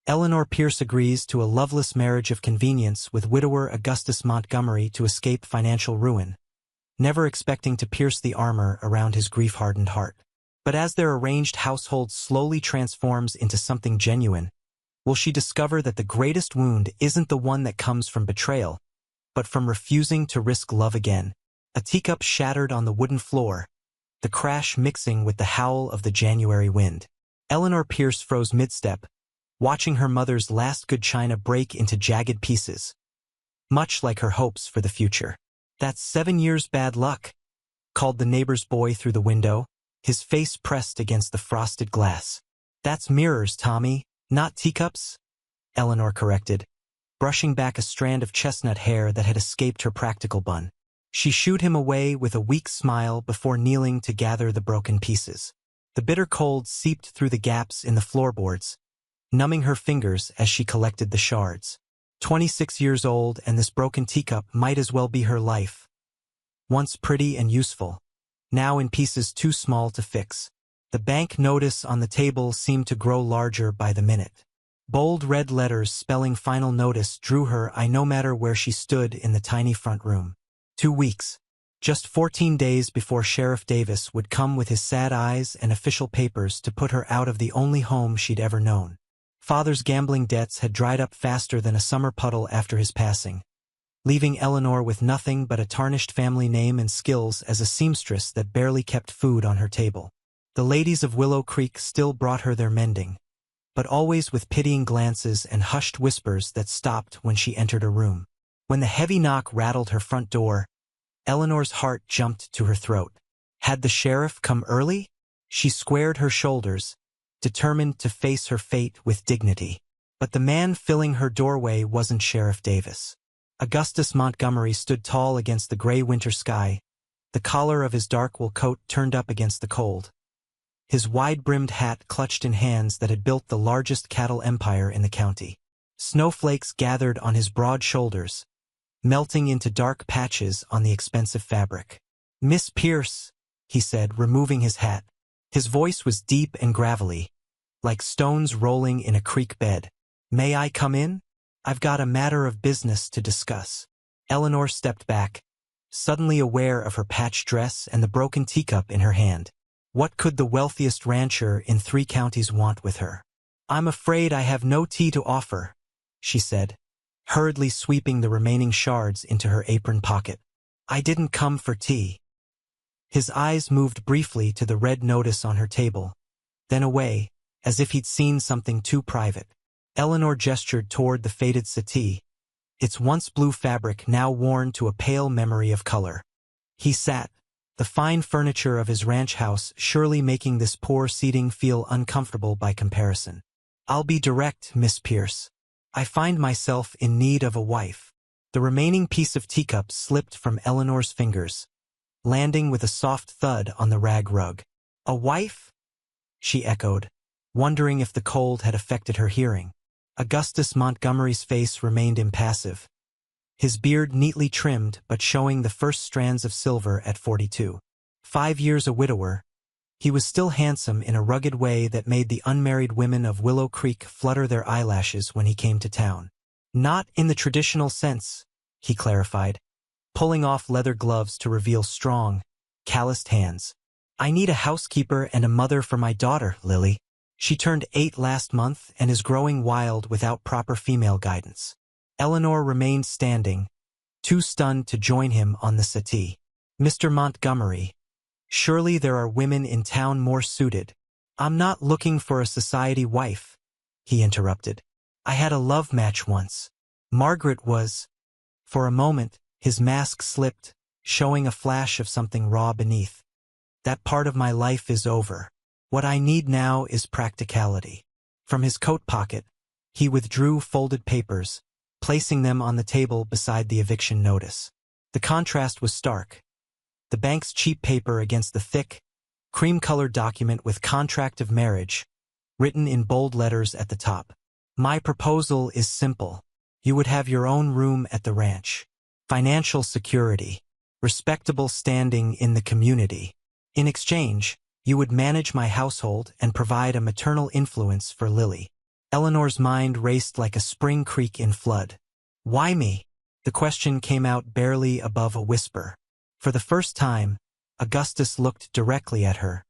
Eleanor Pierce agrees to a loveless marriage of convenience with widower Augustus Montgomery to escape financial ruin, never expecting to pierce the armor around his grief-hardened heart. But as their arranged household slowly transforms into something genuine, will she discover that the greatest wound isn't the one that comes from betrayal, but from refusing to risk love again? A teacup shattered on the wooden floor, the crash mixing with the howl of the January wind. Eleanor Pierce froze mid-step, watching her mother's last good china break into jagged pieces, much like her hopes for the future. "That's 7 years bad luck," called the neighbor's boy through the window, his face pressed against the frosted glass. "That's mirrors, Tommy, not teacups," Eleanor corrected, brushing back a strand of chestnut hair that had escaped her practical bun. She shooed him away with a weak smile before kneeling to gather the broken pieces. The bitter cold seeped through the gaps in the floorboards, numbing her fingers as she collected the shards. 26 years old, and this broken teacup might as well be her life. Once pretty and useful, now in pieces too small to fix. The bank notice on the table seemed to grow larger by the minute. Bold red letters spelling final notice drew her eye no matter where she stood in the tiny front room. 2 weeks. Just 14 days before Sheriff Davis would come with his sad eyes and official papers to put her out of the only home she'd ever known. Father's gambling debts had dried up faster than a summer puddle after his passing, leaving Eleanor with nothing but a tarnished family name and skills as a seamstress that barely kept food on her table. The ladies of Willow Creek still brought her their mending, but always with pitying glances and hushed whispers that stopped when she entered a room. When the heavy knock rattled her front door, Eleanor's heart jumped to her throat. Had the sheriff come early? She squared her shoulders, determined to face her fate with dignity. But the man filling her doorway wasn't Sheriff Davis. Augustus Montgomery stood tall against the gray winter sky, the collar of his dark wool coat turned up against the cold, his wide-brimmed hat clutched in hands that had built the largest cattle empire in the county. Snowflakes gathered on his broad shoulders, melting into dark patches on the expensive fabric. "Miss Pierce," he said, removing his hat. His voice was deep and gravelly, like stones rolling in a creek bed. "May I come in? I've got a matter of business to discuss." Eleanor stepped back, suddenly aware of her patched dress and the broken teacup in her hand. What could the wealthiest rancher in 3 counties want with her? "I'm afraid I have no tea to offer," she said, hurriedly sweeping the remaining shards into her apron pocket. "I didn't come for tea." His eyes moved briefly to the red notice on her table, then away, as if he'd seen something too private. Eleanor gestured toward the faded settee, its once blue fabric now worn to a pale memory of color. He sat, the fine furniture of his ranch house surely making this poor seating feel uncomfortable by comparison. "I'll be direct, Miss Pierce. I find myself in need of a wife." The remaining piece of teacup slipped from Eleanor's fingers, landing with a soft thud on the rag rug. "A wife?" she echoed, wondering if the cold had affected her hearing. Augustus Montgomery's face remained impassive, his beard neatly trimmed but showing the first strands of silver at 42. 5 years a widower, he was still handsome in a rugged way that made the unmarried women of Willow Creek flutter their eyelashes when he came to town. "Not in the traditional sense," he clarified, pulling off leather gloves to reveal strong, calloused hands. "I need a housekeeper and a mother for my daughter, Lily. She turned 8 last month and is growing wild without proper female guidance." Eleanor remained standing, too stunned to join him on the settee. "Mr. Montgomery, surely there are women in town more suited." "I'm not looking for a society wife," he interrupted. "I had a love match once. Margaret was—" For a moment, his mask slipped, showing a flash of something raw beneath. "That part of my life is over. What I need now is practicality." From his coat pocket, he withdrew folded papers, placing them on the table beside the eviction notice. The contrast was stark. The bank's cheap paper against the thick, cream-colored document with contract of marriage, written in bold letters at the top. "My proposal is simple. You would have your own room at the ranch. Financial security. Respectable standing in the community. In exchange, you would manage my household and provide a maternal influence for Lily." Eleanor's mind raced like a spring creek in flood. Why me? The question came out barely above a whisper. For the first time, Augustus looked directly at her,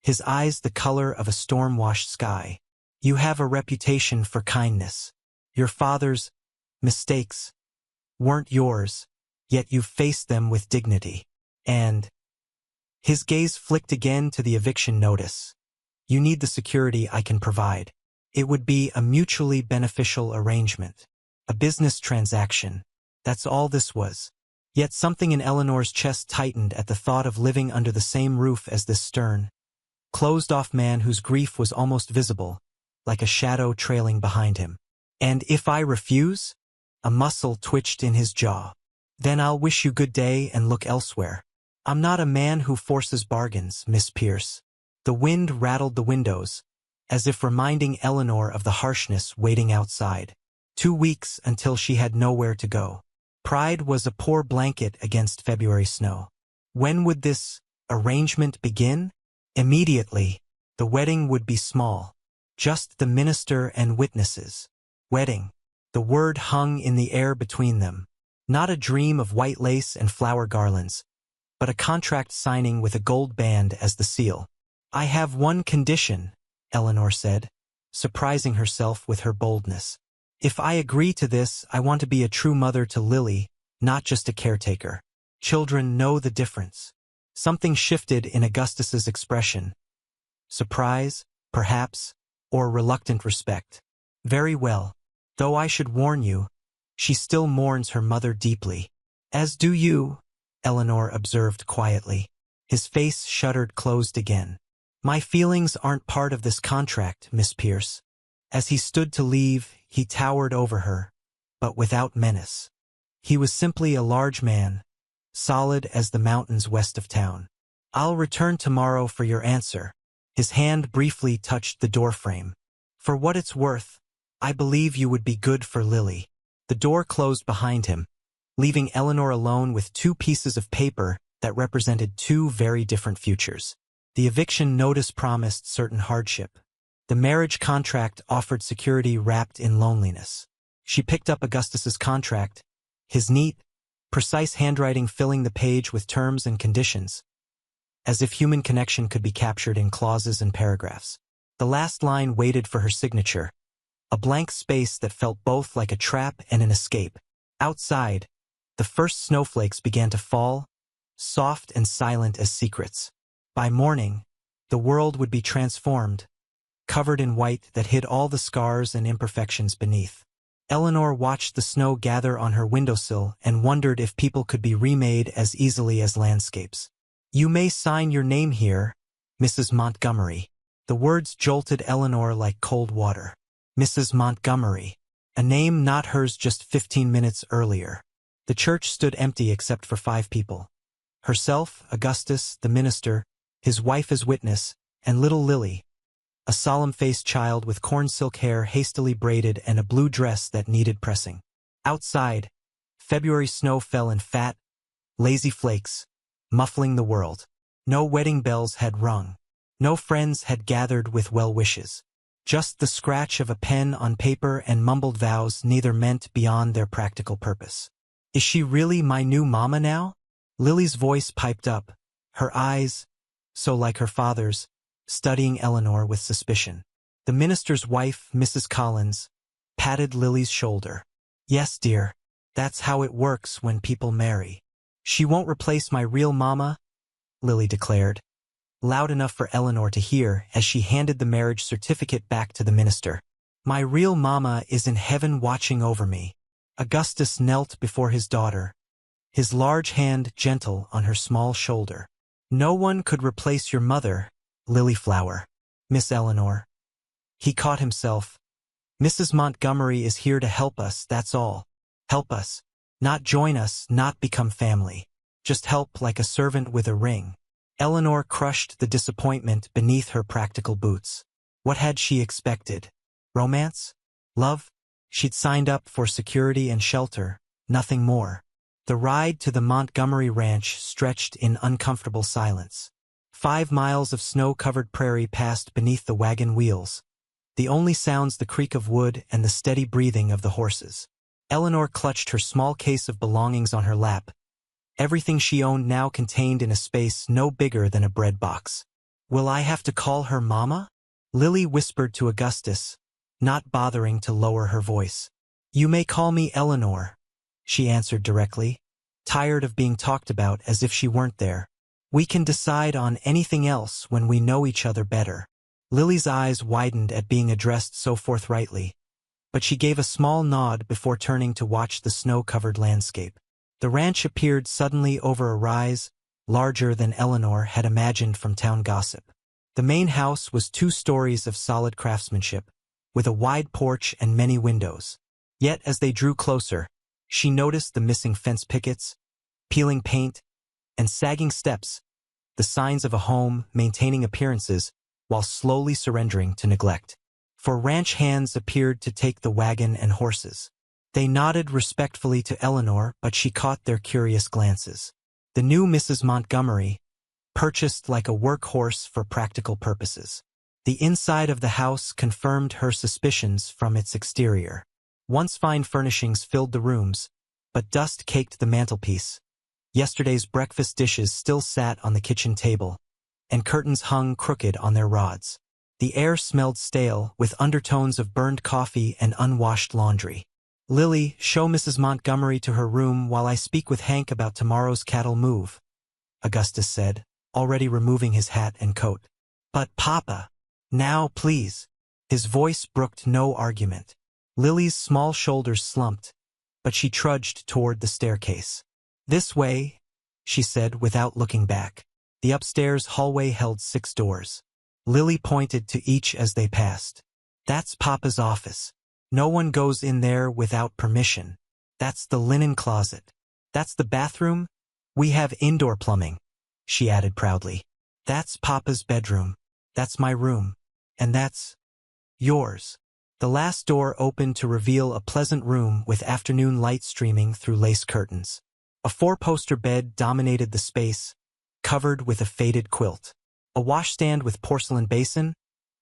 his eyes the color of a storm-washed sky. You have a reputation for kindness. Your father's mistakes weren't yours, yet you faced them with dignity. And his gaze flicked again to the eviction notice. You need the security I can provide. It would be a mutually beneficial arrangement. A business transaction. That's all this was. Yet something in Eleanor's chest tightened at the thought of living under the same roof as this stern, closed-off man whose grief was almost visible, like a shadow trailing behind him. And if I refuse? A muscle twitched in his jaw. Then I'll wish you good day and look elsewhere. I'm not a man who forces bargains, Miss Pierce. The wind rattled the windows, as if reminding Eleanor of the harshness waiting outside. 2 weeks until she had nowhere to go. Pride was a poor blanket against February snow. When would this arrangement begin? Immediately. The wedding would be small. Just the minister and witnesses. Wedding. The word hung in the air between them. Not a dream of white lace and flower garlands, but a contract signing with a gold band as the seal. I have one condition, Eleanor said, surprising herself with her boldness. If I agree to this, I want to be a true mother to Lily, not just a caretaker. Children know the difference. Something shifted in Augustus's expression. Surprise, perhaps, or reluctant respect. Very well. Though I should warn you, she still mourns her mother deeply. As do you, Eleanor observed quietly. His face shuddered closed again. My feelings aren't part of this contract, Miss Pierce. As he stood to leave, he towered over her, but without menace. He was simply a large man, solid as the mountains west of town. I'll return tomorrow for your answer. His hand briefly touched the doorframe. For what it's worth, I believe you would be good for Lily. The door closed behind him, leaving Eleanor alone with 2 pieces of paper that represented 2 very different futures. The eviction notice promised certain hardship. The marriage contract offered security wrapped in loneliness. She picked up Augustus's contract, his neat, precise handwriting filling the page with terms and conditions, as if human connection could be captured in clauses and paragraphs. The last line waited for her signature, a blank space that felt both like a trap and an escape. Outside, the first snowflakes began to fall, soft and silent as secrets. By morning, the world would be transformed, covered in white that hid all the scars and imperfections beneath. Eleanor watched the snow gather on her windowsill and wondered if people could be remade as easily as landscapes. You may sign your name here, Mrs. Montgomery. The words jolted Eleanor like cold water. Mrs. Montgomery, a name not hers just 15 minutes earlier. The church stood empty except for 5 people. Herself, Augustus, the minister, his wife as witness, and little Lily, a solemn-faced child with corn silk hair hastily braided and a blue dress that needed pressing. Outside, February snow fell in fat, lazy flakes, muffling the world. No wedding bells had rung. No friends had gathered with well wishes. Just the scratch of a pen on paper and mumbled vows neither meant beyond their practical purpose. Is she really my new mama now? Lily's voice piped up, her eyes, so like her father's, studying Eleanor with suspicion. The minister's wife, Mrs. Collins, patted Lily's shoulder. Yes, dear, that's how it works when people marry. She won't replace my real mama, Lily declared, loud enough for Eleanor to hear as she handed the marriage certificate back to the minister. My real mama is in heaven watching over me. Augustus knelt before his daughter, his large hand gentle on her small shoulder. No one could replace your mother, Lily Flower. Miss Eleanor. He caught himself. Mrs. Montgomery is here to help us, that's all. Help us. Not join us, not become family. Just help like a servant with a ring. Eleanor crushed the disappointment beneath her practical boots. What had she expected? Romance? Love? She'd signed up for security and shelter, nothing more. The ride to the Montgomery ranch stretched in uncomfortable silence. 5 miles of snow-covered prairie passed beneath the wagon wheels. the only sounds the creak of wood and the steady breathing of the horses. Eleanor clutched her small case of belongings on her lap, everything she owned now contained in a space no bigger than a bread box. "Will I have to call her Mama?" Lily whispered to Augustus, not bothering to lower her voice. "You may call me Eleanor," she answered directly, tired of being talked about as if she weren't there. "We can decide on anything else when we know each other better." Lily's eyes widened at being addressed so forthrightly, but she gave a small nod before turning to watch the snow-covered landscape. The ranch appeared suddenly over a rise, larger than Eleanor had imagined from town gossip. The main house was 2 stories of solid craftsmanship, with a wide porch and many windows. Yet as they drew closer, she noticed the missing fence pickets, peeling paint, and sagging steps, the signs of a home maintaining appearances while slowly surrendering to neglect. For ranch hands appeared to take the wagon and horses. They nodded respectfully to Eleanor, but she caught their curious glances. The new Mrs. Montgomery, purchased like a workhorse for practical purposes. The inside of the house confirmed her suspicions from its exterior. Once fine furnishings filled the rooms, but dust caked the mantelpiece. Yesterday's breakfast dishes still sat on the kitchen table, and curtains hung crooked on their rods. The air smelled stale, with undertones of burned coffee and unwashed laundry. "Lily, show Mrs. Montgomery to her room while I speak with Hank about tomorrow's cattle move," Augustus said, already removing his hat and coat. "But Papa, now please." His voice brooked no argument. Lily's small shoulders slumped, but she trudged toward the staircase. "This way," she said without looking back. The upstairs hallway held 6 doors. Lily pointed to each as they passed. "That's Papa's office. No one goes in there without permission. That's the linen closet. That's the bathroom. We have indoor plumbing," she added proudly. "That's Papa's bedroom. That's my room. And that's yours." The last door opened to reveal a pleasant room with afternoon light streaming through lace curtains. A 4-poster bed dominated the space, covered with a faded quilt. A washstand with porcelain basin,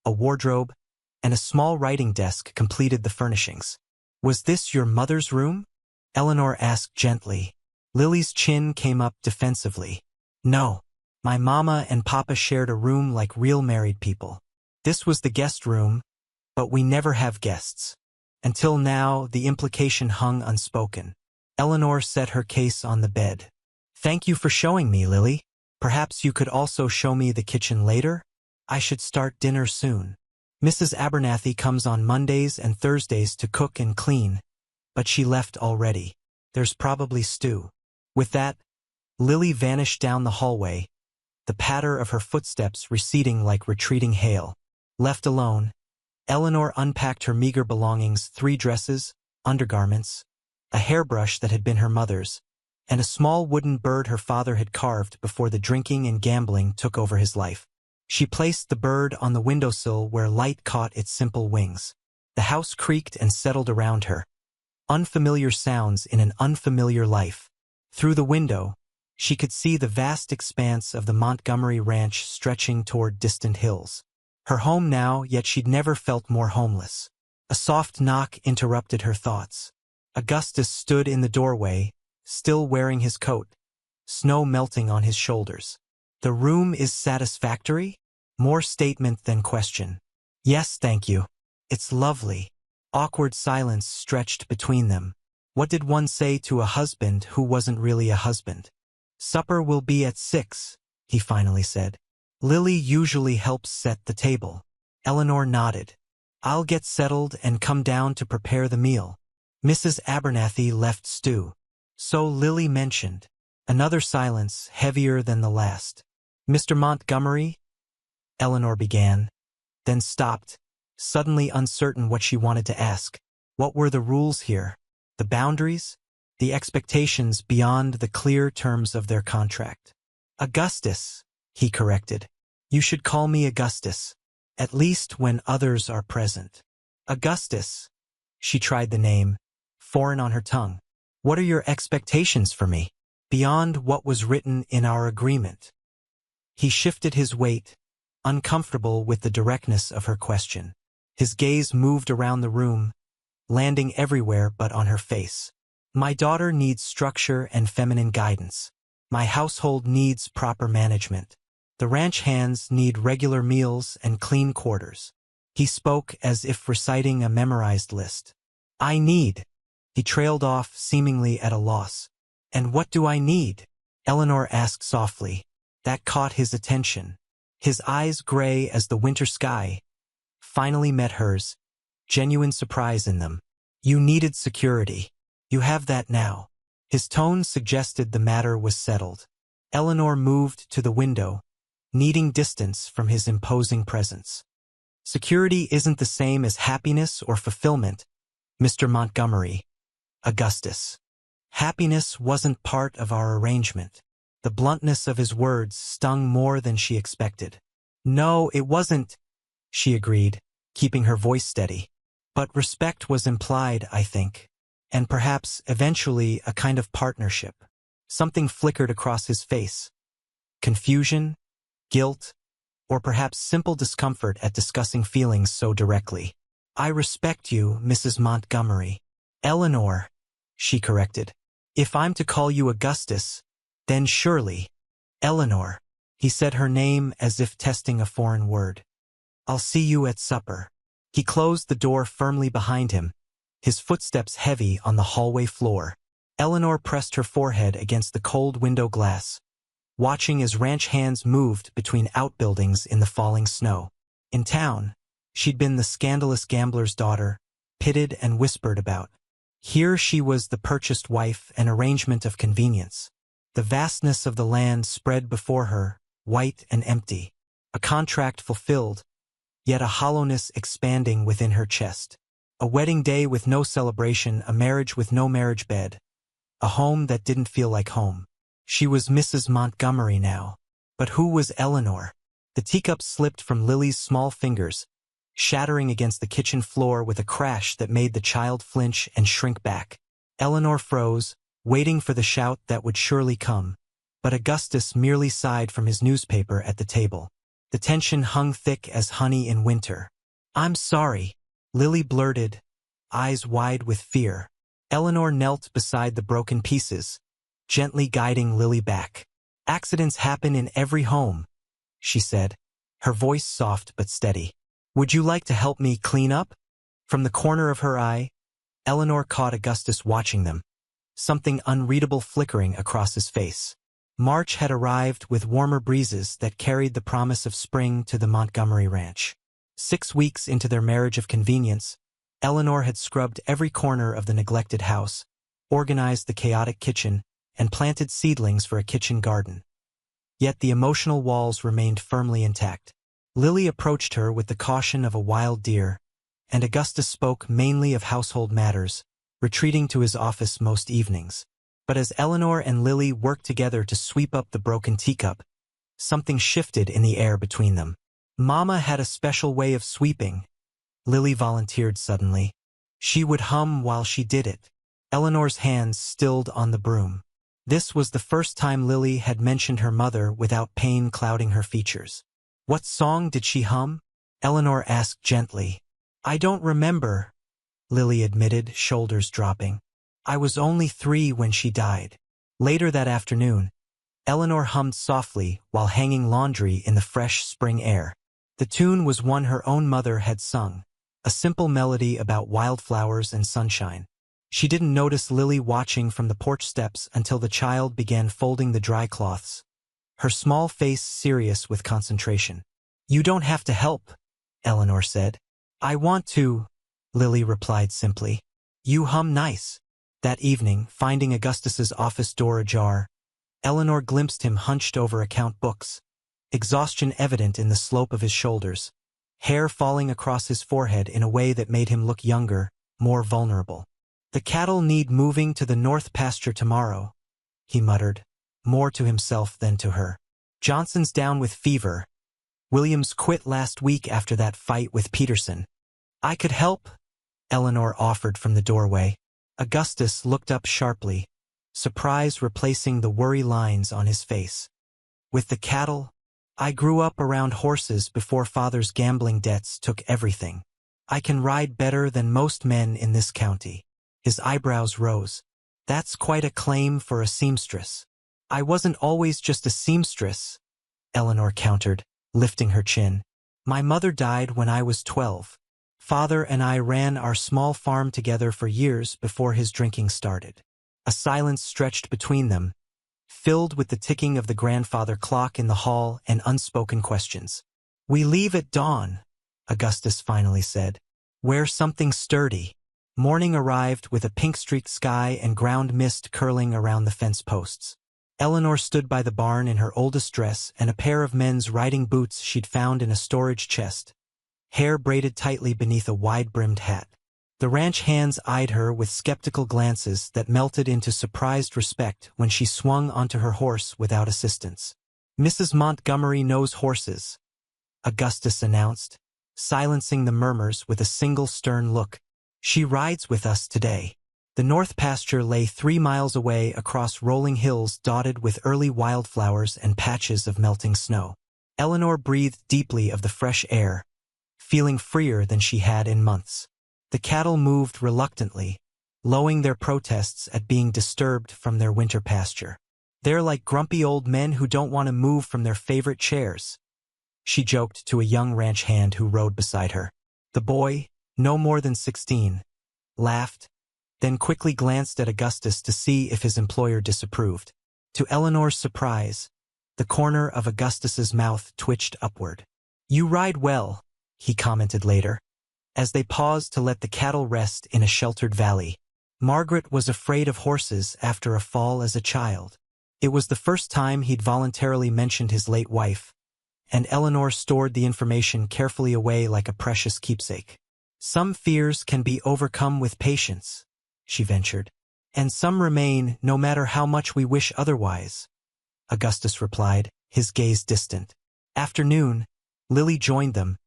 a wardrobe, and a small writing desk completed the furnishings. "Was this your mother's room?" Eleanor asked gently. Lily's chin came up defensively. "No. My Mama and Papa shared a room like real married people. This was the guest room, but we never have guests." Until now, the implication hung unspoken. Eleanor set her case on the bed. "Thank you for showing me, Lily. Perhaps you could also show me the kitchen later? I should start dinner soon. Mrs. Abernathy comes on Mondays and Thursdays to cook and clean, but she left already. There's probably stew." With that, Lily vanished down the hallway, the patter of her footsteps receding like retreating hail. Left alone, Eleanor unpacked her meager belongings: 3 dresses, undergarments, a hairbrush that had been her mother's, and a small wooden bird her father had carved before the drinking and gambling took over his life. She placed the bird on the windowsill where light caught its simple wings. The house creaked and settled around her. Unfamiliar sounds in an unfamiliar life. Through the window, she could see the vast expanse of the Montgomery Ranch stretching toward distant hills. Her home now, yet she'd never felt more homeless. A soft knock interrupted her thoughts. Augustus stood in the doorway, still wearing his coat, snow melting on his shoulders. "The room is satisfactory?" More statement than question. "Yes, thank you. It's lovely." Awkward silence stretched between them. What did one say to a husband who wasn't really a husband? "Supper will be at 6, he finally said. "Lily usually helps set the table." Eleanor nodded. "I'll get settled and come down to prepare the meal." Mrs. Abernathy left stew. So Lily mentioned. Another silence, heavier than the last. "Mr. Montgomery?" Eleanor began, then stopped, suddenly uncertain what she wanted to ask. What were the rules here? The boundaries? The expectations beyond the clear terms of their contract? "Augustus," he corrected. "You should call me Augustus, at least when others are present." "Augustus." She tried the name, foreign on her tongue. "What are your expectations for me, beyond what was written in our agreement?" He shifted his weight, uncomfortable with the directness of her question. His gaze moved around the room, landing everywhere but on her face. My daughter needs structure and feminine guidance. My household needs proper management. The ranch hands need regular meals and clean quarters. He spoke as if reciting a memorized list. I need. He trailed off, seemingly at a loss. And what do I need? Eleanor asked softly. That caught his attention. His eyes, gray as the winter sky, finally met hers, genuine surprise in them. You needed security. You have that now. His tone suggested the matter was settled. Eleanor moved to the window, needing distance from his imposing presence. Security isn't the same as happiness or fulfillment, Mr. Montgomery. Augustus. Happiness wasn't part of our arrangement. The bluntness of his words stung more than she expected. No, it wasn't, she agreed, keeping her voice steady. But respect was implied, I think. And perhaps, eventually, a kind of partnership. Something flickered across his face. Confusion, guilt, or perhaps simple discomfort at discussing feelings so directly. I respect you, Mrs. Montgomery. Eleanor, she corrected. If I'm to call you Augustus, then surely. Eleanor. He said her name as if testing a foreign word. I'll see you at supper. He closed the door firmly behind him, his footsteps heavy on the hallway floor. Eleanor pressed her forehead against the cold window glass, watching as ranch hands moved between outbuildings in the falling snow. In town, she'd been the scandalous gambler's daughter, pitted and whispered about. Here she was the purchased wife, an arrangement of convenience. The vastness of the land spread before her, white and empty. A contract fulfilled, yet a hollowness expanding within her chest. A wedding day with no celebration, a marriage with no marriage bed. A home that didn't feel like home. She was Mrs. Montgomery now. But who was Eleanor? The teacup slipped from Lily's small fingers, shattering against the kitchen floor with a crash that made the child flinch and shrink back. Eleanor froze, waiting for the shout that would surely come. But Augustus merely sighed from his newspaper at the table. The tension hung thick as honey in winter. I'm sorry, Lily blurted, eyes wide with fear. Eleanor knelt beside the broken pieces, gently guiding Lily back. Accidents happen in every home, she said, her voice soft but steady. Would you like to help me clean up? From the corner of her eye, Eleanor caught Augustus watching them, something unreadable flickering across his face. March had arrived with warmer breezes that carried the promise of spring to the Montgomery ranch. 6 weeks into their marriage of convenience, Eleanor had scrubbed every corner of the neglected house, organized the chaotic kitchen, and planted seedlings for a kitchen garden. Yet the emotional walls remained firmly intact. Lily approached her with the caution of a wild deer, and Augustus spoke mainly of household matters, retreating to his office most evenings. But as Eleanor and Lily worked together to sweep up the broken teacup, something shifted in the air between them. Mama had a special way of sweeping, Lily volunteered suddenly. She would hum while she did it. Eleanor's hands stilled on the broom. This was the first time Lily had mentioned her mother without pain clouding her features. What song did she hum? Eleanor asked gently. I don't remember, Lily admitted, shoulders dropping. I was only 3 when she died. Later that afternoon, Eleanor hummed softly while hanging laundry in the fresh spring air. The tune was one her own mother had sung, a simple melody about wildflowers and sunshine. She didn't notice Lily watching from the porch steps until the child began folding the dry cloths, her small face serious with concentration. You don't have to help, Eleanor said. I want to, Lily replied simply. You hum nice. That evening, finding Augustus's office door ajar, Eleanor glimpsed him hunched over account books, exhaustion evident in the slope of his shoulders, hair falling across his forehead in a way that made him look younger, more vulnerable. The cattle need moving to the north pasture tomorrow, he muttered, more to himself than to her. Johnson's down with fever. Williams quit last week after that fight with Peterson. I could help, Eleanor offered from the doorway. Augustus looked up sharply, surprise replacing the worry lines on his face. With the cattle, I grew up around horses before father's gambling debts took everything. I can ride better than most men in this county. His eyebrows rose. That's quite a claim for a seamstress. I wasn't always just a seamstress, Eleanor countered, lifting her chin. My mother died when I was 12. Father and I ran our small farm together for years before his drinking started. A silence stretched between them, filled with the ticking of the grandfather clock in the hall and unspoken questions. We leave at dawn, Augustus finally said. Wear something sturdy. Morning arrived with a pink-streaked sky and ground mist curling around the fence posts. Eleanor stood by the barn in her oldest dress and a pair of men's riding boots she'd found in a storage chest, hair braided tightly beneath a wide-brimmed hat. The ranch hands eyed her with skeptical glances that melted into surprised respect when she swung onto her horse without assistance. Mrs. Montgomery knows horses, Augustus announced, silencing the murmurs with a single stern look. She rides with us today. The north pasture lay 3 miles away across rolling hills dotted with early wildflowers and patches of melting snow. Eleanor breathed deeply of the fresh air, feeling freer than she had in months. The cattle moved reluctantly, lowing their protests at being disturbed from their winter pasture. They're like grumpy old men who don't want to move from their favorite chairs, she joked to a young ranch hand who rode beside her. The boy, no more than 16, laughed, then quickly glanced at Augustus to see if his employer disapproved. To Eleanor's surprise, the corner of Augustus's mouth twitched upward. You ride well, he commented later, as they paused to let the cattle rest in a sheltered valley. Margaret was afraid of horses after a fall as a child. It was the first time he'd voluntarily mentioned his late wife, and Eleanor stored the information carefully away like a precious keepsake. Some fears can be overcome with patience, she ventured, and some remain no matter how much we wish otherwise, Augustus replied, his gaze distant. After noon, Lily joined them,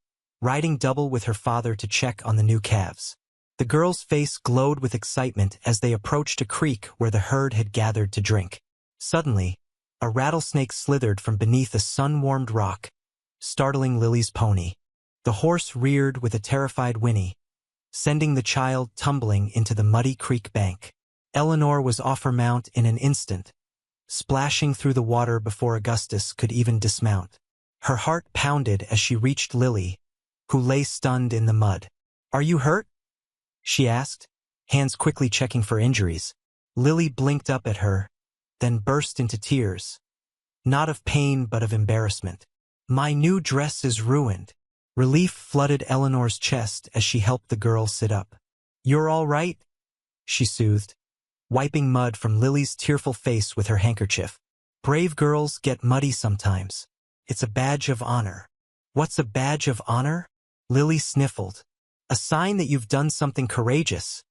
riding double with her father to check on the new calves. The girl's face glowed with excitement as they approached a creek where the herd had gathered to drink. Suddenly, a rattlesnake slithered from beneath a sun-warmed rock, startling Lily's pony. The horse reared with a terrified whinny, sending the child tumbling into the muddy creek bank. Eleanor was off her mount in an instant, splashing through the water before Augustus could even dismount. Her heart pounded as she reached Lily, who lay stunned in the mud. Are you hurt? She asked, hands quickly checking for injuries. Lily blinked up at her, then burst into tears, not of pain but of embarrassment. My new dress is ruined. Relief flooded Eleanor's chest as she helped the girl sit up. You're all right? She soothed, wiping mud from Lily's tearful face with her handkerchief. Brave girls get muddy sometimes. It's a badge of honor. What's a badge of honor? Lily sniffled. A sign that you've done something courageous,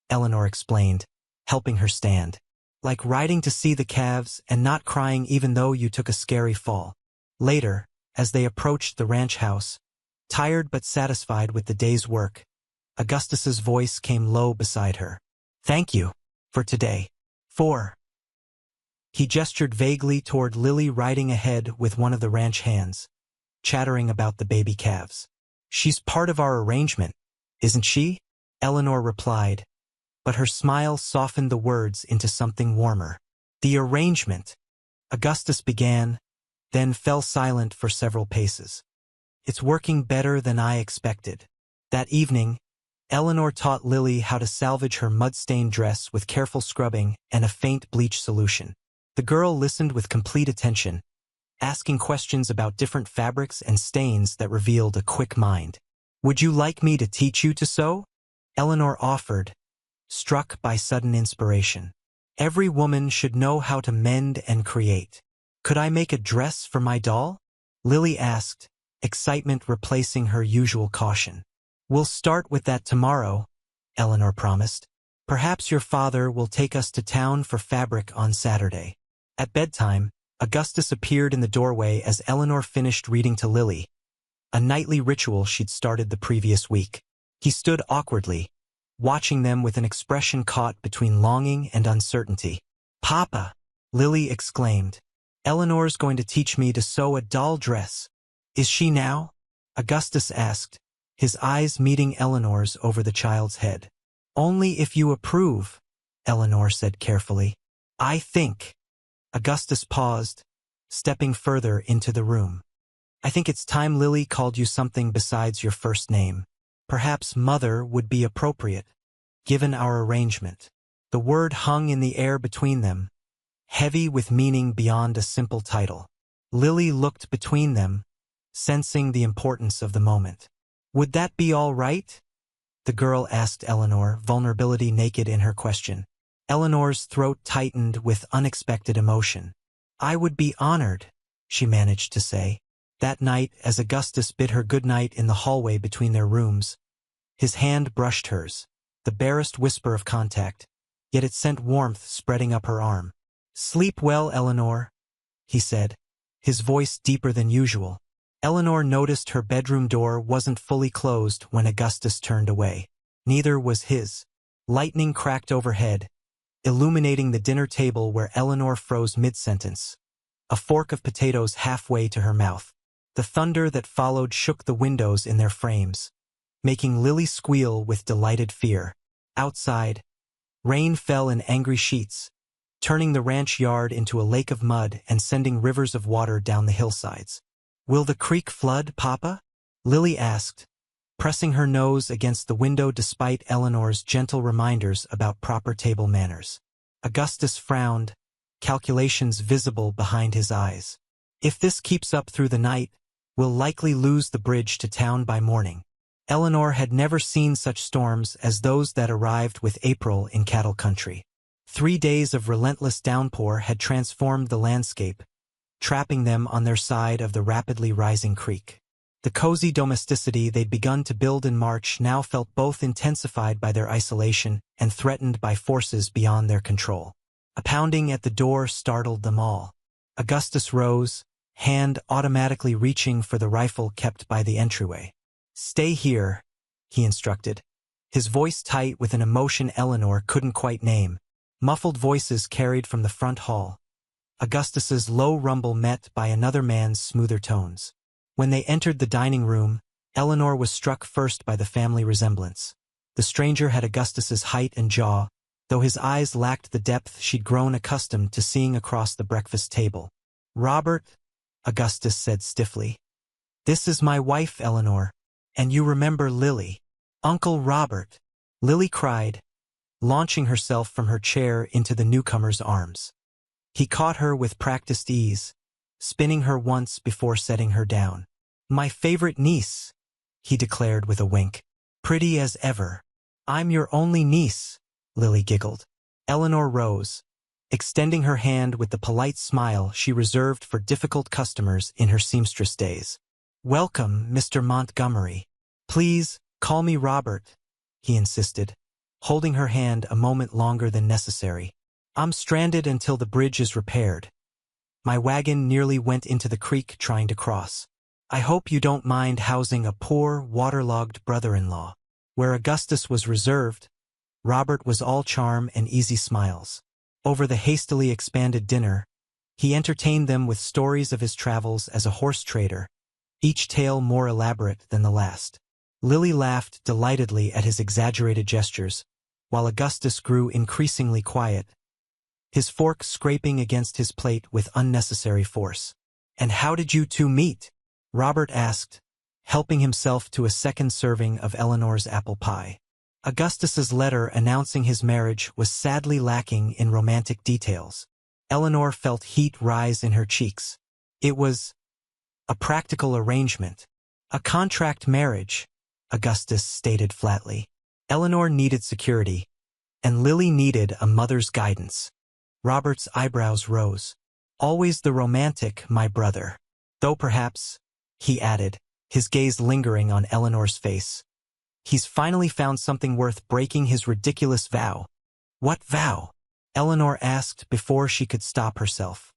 Eleanor explained, helping her stand. Like riding to see the calves and not crying even though you took a scary fall. Later, as they approached the ranch house, tired but satisfied with the day's work, Augustus's voice came low beside her. Thank you for today. 4. He gestured vaguely toward Lily riding ahead with one of the ranch hands, chattering about the baby calves. She's part of our arrangement, isn't she? Eleanor replied, but her smile softened the words into something warmer. The arrangement, Augustus began, then fell silent for several paces. It's working better than I expected. That evening, Eleanor taught Lily how to salvage her mud-stained dress with careful scrubbing and a faint bleach solution. The girl listened with complete attention, asking questions about different fabrics and stains that revealed a quick mind. Would you like me to teach you to sew? Eleanor offered, struck by sudden inspiration. Every woman should know how to mend and create. Could I make a dress for my doll? Lily asked, excitement replacing her usual caution. We'll start with that tomorrow, Eleanor promised. Perhaps your father will take us to town for fabric on Saturday. At bedtime, Augustus appeared in the doorway as Eleanor finished reading to Lily, a nightly ritual she'd started the previous week. He stood awkwardly, watching them with an expression caught between longing and uncertainty. Papa, Lily exclaimed. Eleanor's going to teach me to sew a doll dress. Is she now? Augustus asked, his eyes meeting Eleanor's over the child's head. "Only if you approve," Eleanor said carefully. "I think." Augustus paused, stepping further into the room. "I think it's time Lily called you something besides your first name. Perhaps Mother would be appropriate, given our arrangement." The word hung in the air between them, heavy with meaning beyond a simple title. Lily looked between them, sensing the importance of the moment. "Would that be all right?" the girl asked Eleanor, vulnerability naked in her question. Eleanor's throat tightened with unexpected emotion. "I would be honored," she managed to say. That night, as Augustus bid her good night in the hallway between their rooms, his hand brushed hers, the barest whisper of contact, yet it sent warmth spreading up her arm. "Sleep well, Eleanor," he said, his voice deeper than usual. Eleanor noticed her bedroom door wasn't fully closed when Augustus turned away. Neither was his. Lightning cracked overhead, illuminating the dinner table where Eleanor froze mid-sentence, a fork of potatoes halfway to her mouth. The thunder that followed shook the windows in their frames, making Lily squeal with delighted fear. Outside, rain fell in angry sheets, turning the ranch yard into a lake of mud and sending rivers of water down the hillsides. "Will the creek flood, Papa?" Lily asked, pressing her nose against the window despite Eleanor's gentle reminders about proper table manners. Augustus frowned, calculations visible behind his eyes. "If this keeps up through the night, we'll likely lose the bridge to town by morning." Eleanor had never seen such storms as those that arrived with April in cattle country. 3 days of relentless downpour had transformed the landscape, trapping them on their side of the rapidly rising creek. The cozy domesticity they'd begun to build in March now felt both intensified by their isolation and threatened by forces beyond their control. A pounding at the door startled them all. Augustus rose, hand automatically reaching for the rifle kept by the entryway. "Stay here," he instructed, his voice tight with an emotion Eleanor couldn't quite name. Muffled voices carried from the front hall, Augustus's low rumble met by another man's smoother tones. When they entered the dining room, Eleanor was struck first by the family resemblance. The stranger had Augustus's height and jaw, though his eyes lacked the depth she'd grown accustomed to seeing across the breakfast table. "Robert," Augustus said stiffly. "This is my wife, Eleanor, and you remember Lily." "Uncle Robert," Lily cried, launching herself from her chair into the newcomer's arms. He caught her with practiced ease, spinning her once before setting her down. "My favorite niece," he declared with a wink. "Pretty as ever." "I'm your only niece," Lily giggled. Eleanor rose, extending her hand with the polite smile she reserved for difficult customers in her seamstress days. "Welcome, Mr. Montgomery. Please, call me Robert," he insisted, holding her hand a moment longer than necessary. "I'm stranded until the bridge is repaired. My wagon nearly went into the creek trying to cross. I hope you don't mind housing a poor, waterlogged brother-in-law." Where Augustus was reserved, Robert was all charm and easy smiles. Over the hastily expanded dinner, he entertained them with stories of his travels as a horse trader, each tale more elaborate than the last. Lily laughed delightedly at his exaggerated gestures, while Augustus grew increasingly quiet, his fork scraping against his plate with unnecessary force. "And how did you two meet?" Robert asked, helping himself to a second serving of Eleanor's apple pie. Augustus's letter announcing his marriage was sadly lacking in romantic details. Eleanor felt heat rise in her cheeks. It was a practical arrangement. "A contract marriage," Augustus stated flatly. Eleanor needed security, and Lily needed a mother's guidance. Robert's eyebrows rose. "Always the romantic, my brother. Though perhaps," he added, his gaze lingering on Eleanor's face, "he's finally found something worth breaking his ridiculous vow." "What vow?" Eleanor asked before she could stop herself.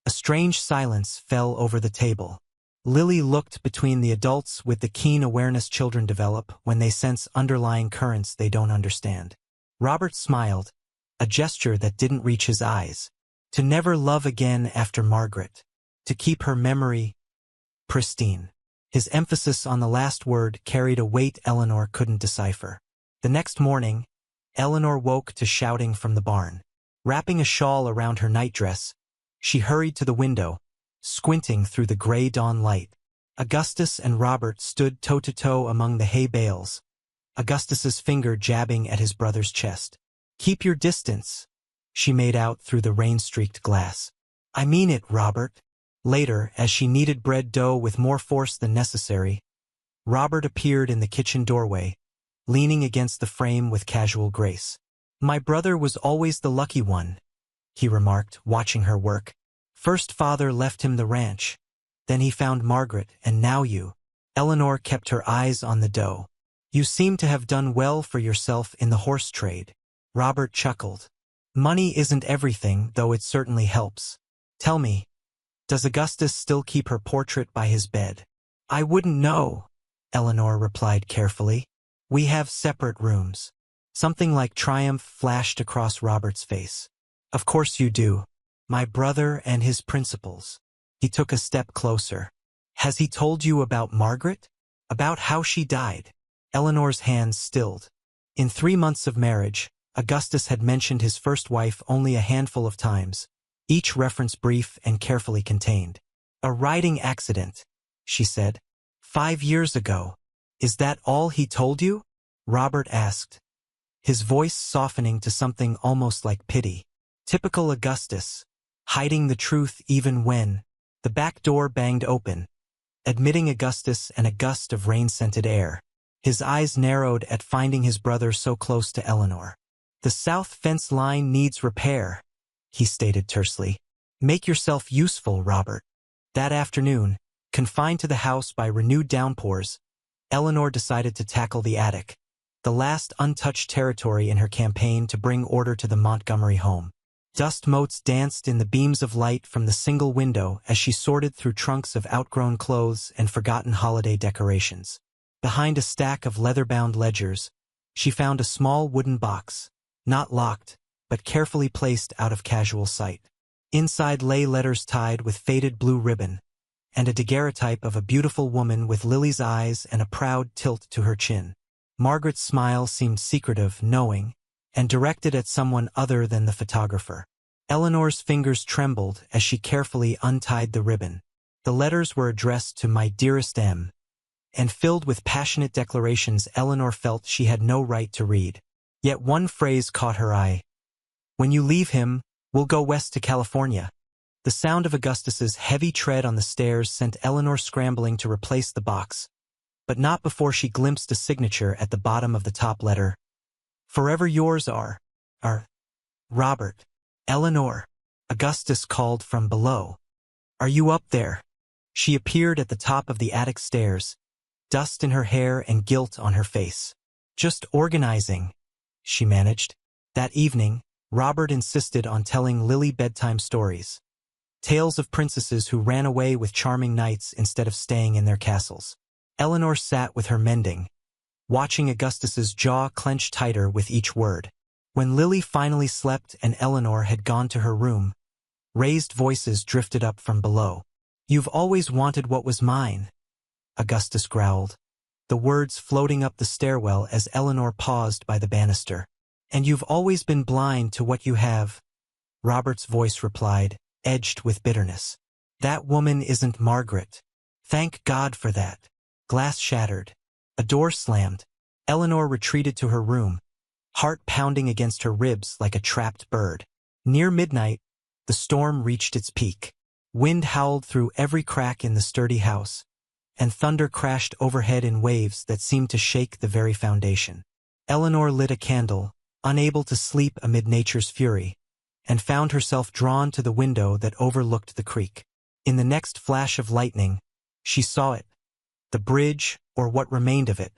A strange silence fell over the table. Lily looked between the adults with the keen awareness children develop when they sense underlying currents they don't understand. Robert smiled, a gesture that didn't reach his eyes. To never love again after Margaret. To keep her memory pristine. His emphasis on the last word carried a weight Eleanor couldn't decipher. The next morning, Eleanor woke to shouting from the barn. Wrapping a shawl around her nightdress, she hurried to the window, squinting through the gray dawn light. Augustus and Robert stood toe-to-toe among the hay bales, Augustus's finger jabbing at his brother's chest. "Keep your distance," she made out through the rain-streaked glass. "I mean it, Robert." Later, as she kneaded bread dough with more force than necessary, Robert appeared in the kitchen doorway, leaning against the frame with casual grace. "My brother was always the lucky one," he remarked, watching her work. "First father left him the ranch. Then he found Margaret, and now you." Eleanor kept her eyes on the dough. "You seem to have done well for yourself in the horse trade." Robert chuckled. "Money isn't everything, though it certainly helps. Tell me, does Augustus still keep her portrait by his bed?" "I wouldn't know," Eleanor replied carefully. "We have separate rooms." Something like triumph flashed across Robert's face. "Of course you do. My brother and his principles." He took a step closer. "Has he told you about Margaret? About how she died?" Eleanor's hands stilled. In 3 months of marriage, Augustus had mentioned his first wife only a handful of times, each reference brief and carefully contained. "A riding accident," she said. 5 years ago. Is that all he told you?" Robert asked, his voice softening to something almost like pity. Typical Augustus, hiding the truth even when. The back door banged open, admitting Augustus and a gust of rain-scented air. His eyes narrowed at finding his brother so close to Eleanor. "The south fence line needs repair," he stated tersely. "Make yourself useful, Robert." That afternoon, confined to the house by renewed downpours, Eleanor decided to tackle the attic, the last untouched territory in her campaign to bring order to the Montgomery home. Dust motes danced in the beams of light from the single window as she sorted through trunks of outgrown clothes and forgotten holiday decorations. Behind a stack of leather-bound ledgers, she found a small wooden box, not locked, but carefully placed out of casual sight. Inside lay letters tied with faded blue ribbon, and a daguerreotype of a beautiful woman with lily's eyes and a proud tilt to her chin. Margaret's smile seemed secretive, knowing, and directed at someone other than the photographer. Eleanor's fingers trembled as she carefully untied the ribbon. The letters were addressed to "My dearest M," and filled with passionate declarations Eleanor felt she had no right to read. Yet one phrase caught her eye. "When you leave him, we'll go west to California." The sound of Augustus's heavy tread on the stairs sent Eleanor scrambling to replace the box, but not before she glimpsed a signature at the bottom of the top letter. "Forever yours R. Robert." "Eleanor," Augustus called from below. "Are you up there?" She appeared at the top of the attic stairs, dust in her hair and guilt on her face. "Just organizing," she managed. That evening, Robert insisted on telling Lily bedtime stories. Tales of princesses who ran away with charming knights instead of staying in their castles. Eleanor sat with her mending, watching Augustus's jaw clench tighter with each word. When Lily finally slept and Eleanor had gone to her room, raised voices drifted up from below. "You've always wanted what was mine," Augustus growled, the words floating up the stairwell as Eleanor paused by the banister. "And you've always been blind to what you have," Robert's voice replied, edged with bitterness. "That woman isn't Margaret. Thank God for that." Glass shattered. A door slammed. Eleanor retreated to her room, heart pounding against her ribs like a trapped bird. Near midnight, the storm reached its peak. Wind howled through every crack in the sturdy house, and thunder crashed overhead in waves that seemed to shake the very foundation. Eleanor lit a candle, unable to sleep amid nature's fury, and found herself drawn to the window that overlooked the creek. In the next flash of lightning, she saw it, the bridge, or what remained of it,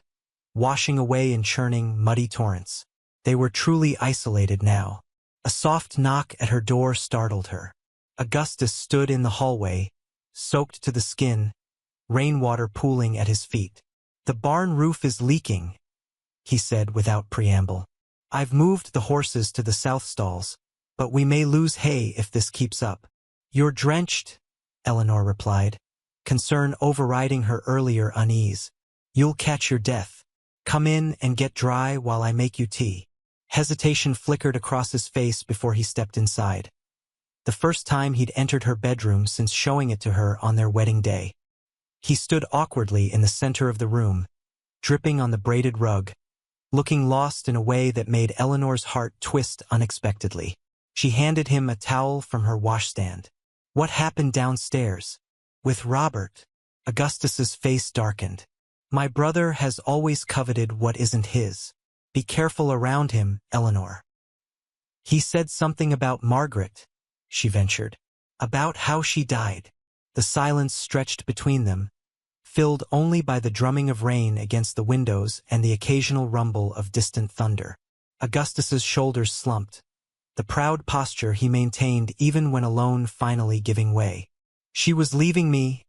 washing away in churning, muddy torrents. They were truly isolated now. A soft knock at her door startled her. Augustus stood in the hallway, soaked to the skin, rainwater pooling at his feet. "The barn roof is leaking," he said without preamble. "I've moved the horses to the south stalls, but we may lose hay if this keeps up." "You're drenched," Eleanor replied, concern overriding her earlier unease. "You'll catch your death. Come in and get dry while I make you tea." Hesitation flickered across his face before he stepped inside. The first time he'd entered her bedroom since showing it to her on their wedding day. He stood awkwardly in the center of the room, dripping on the braided rug, looking lost in a way that made Eleanor's heart twist unexpectedly. She handed him a towel from her washstand. "What happened downstairs?" "With Robert?" Augustus's face darkened. "My brother has always coveted what isn't his. Be careful around him, Eleanor." "He said something about Margaret," she ventured. "About how she died." The silence stretched between them, filled only by the drumming of rain against the windows and the occasional rumble of distant thunder. Augustus's shoulders slumped, the proud posture he maintained even when alone finally giving way. "She was leaving me,"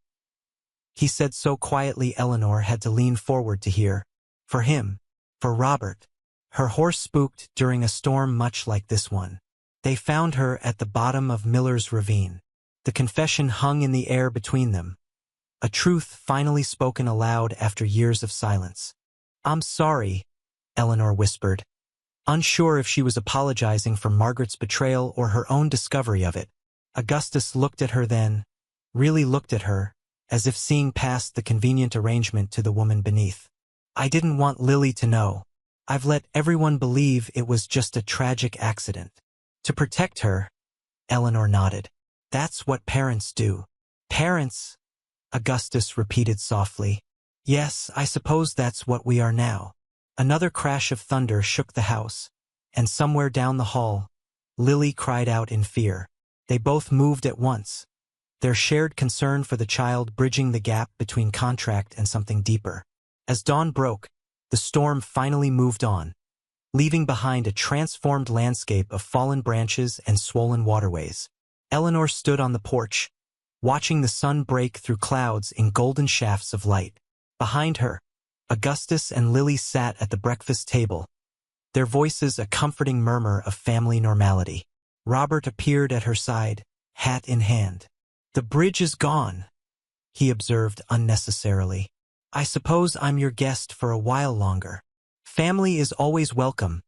he said so quietly Eleanor had to lean forward to hear. "For him. For Robert." Her horse spooked during a storm much like this one. They found her at the bottom of Miller's Ravine. The confession hung in the air between them, a truth finally spoken aloud after years of silence. "I'm sorry," Eleanor whispered, unsure if she was apologizing for Margaret's betrayal or her own discovery of it. Augustus looked at her then, really looked at her, as if seeing past the convenient arrangement to the woman beneath. "I didn't want Lily to know. I've let everyone believe it was just a tragic accident." "To protect her," Eleanor nodded. "That's what parents do." "Parents?" Augustus repeated softly. "Yes, I suppose that's what we are now." Another crash of thunder shook the house, and somewhere down the hall, Lily cried out in fear. They both moved at once, their shared concern for the child bridging the gap between contract and something deeper. As dawn broke, the storm finally moved on, leaving behind a transformed landscape of fallen branches and swollen waterways. Eleanor stood on the porch, watching the sun break through clouds in golden shafts of light. Behind her, Augustus and Lily sat at the breakfast table, their voices a comforting murmur of family normality. Robert appeared at her side, hat in hand. "The bridge is gone," he observed unnecessarily. "I suppose I'm your guest for a while longer." "Family is always welcome,"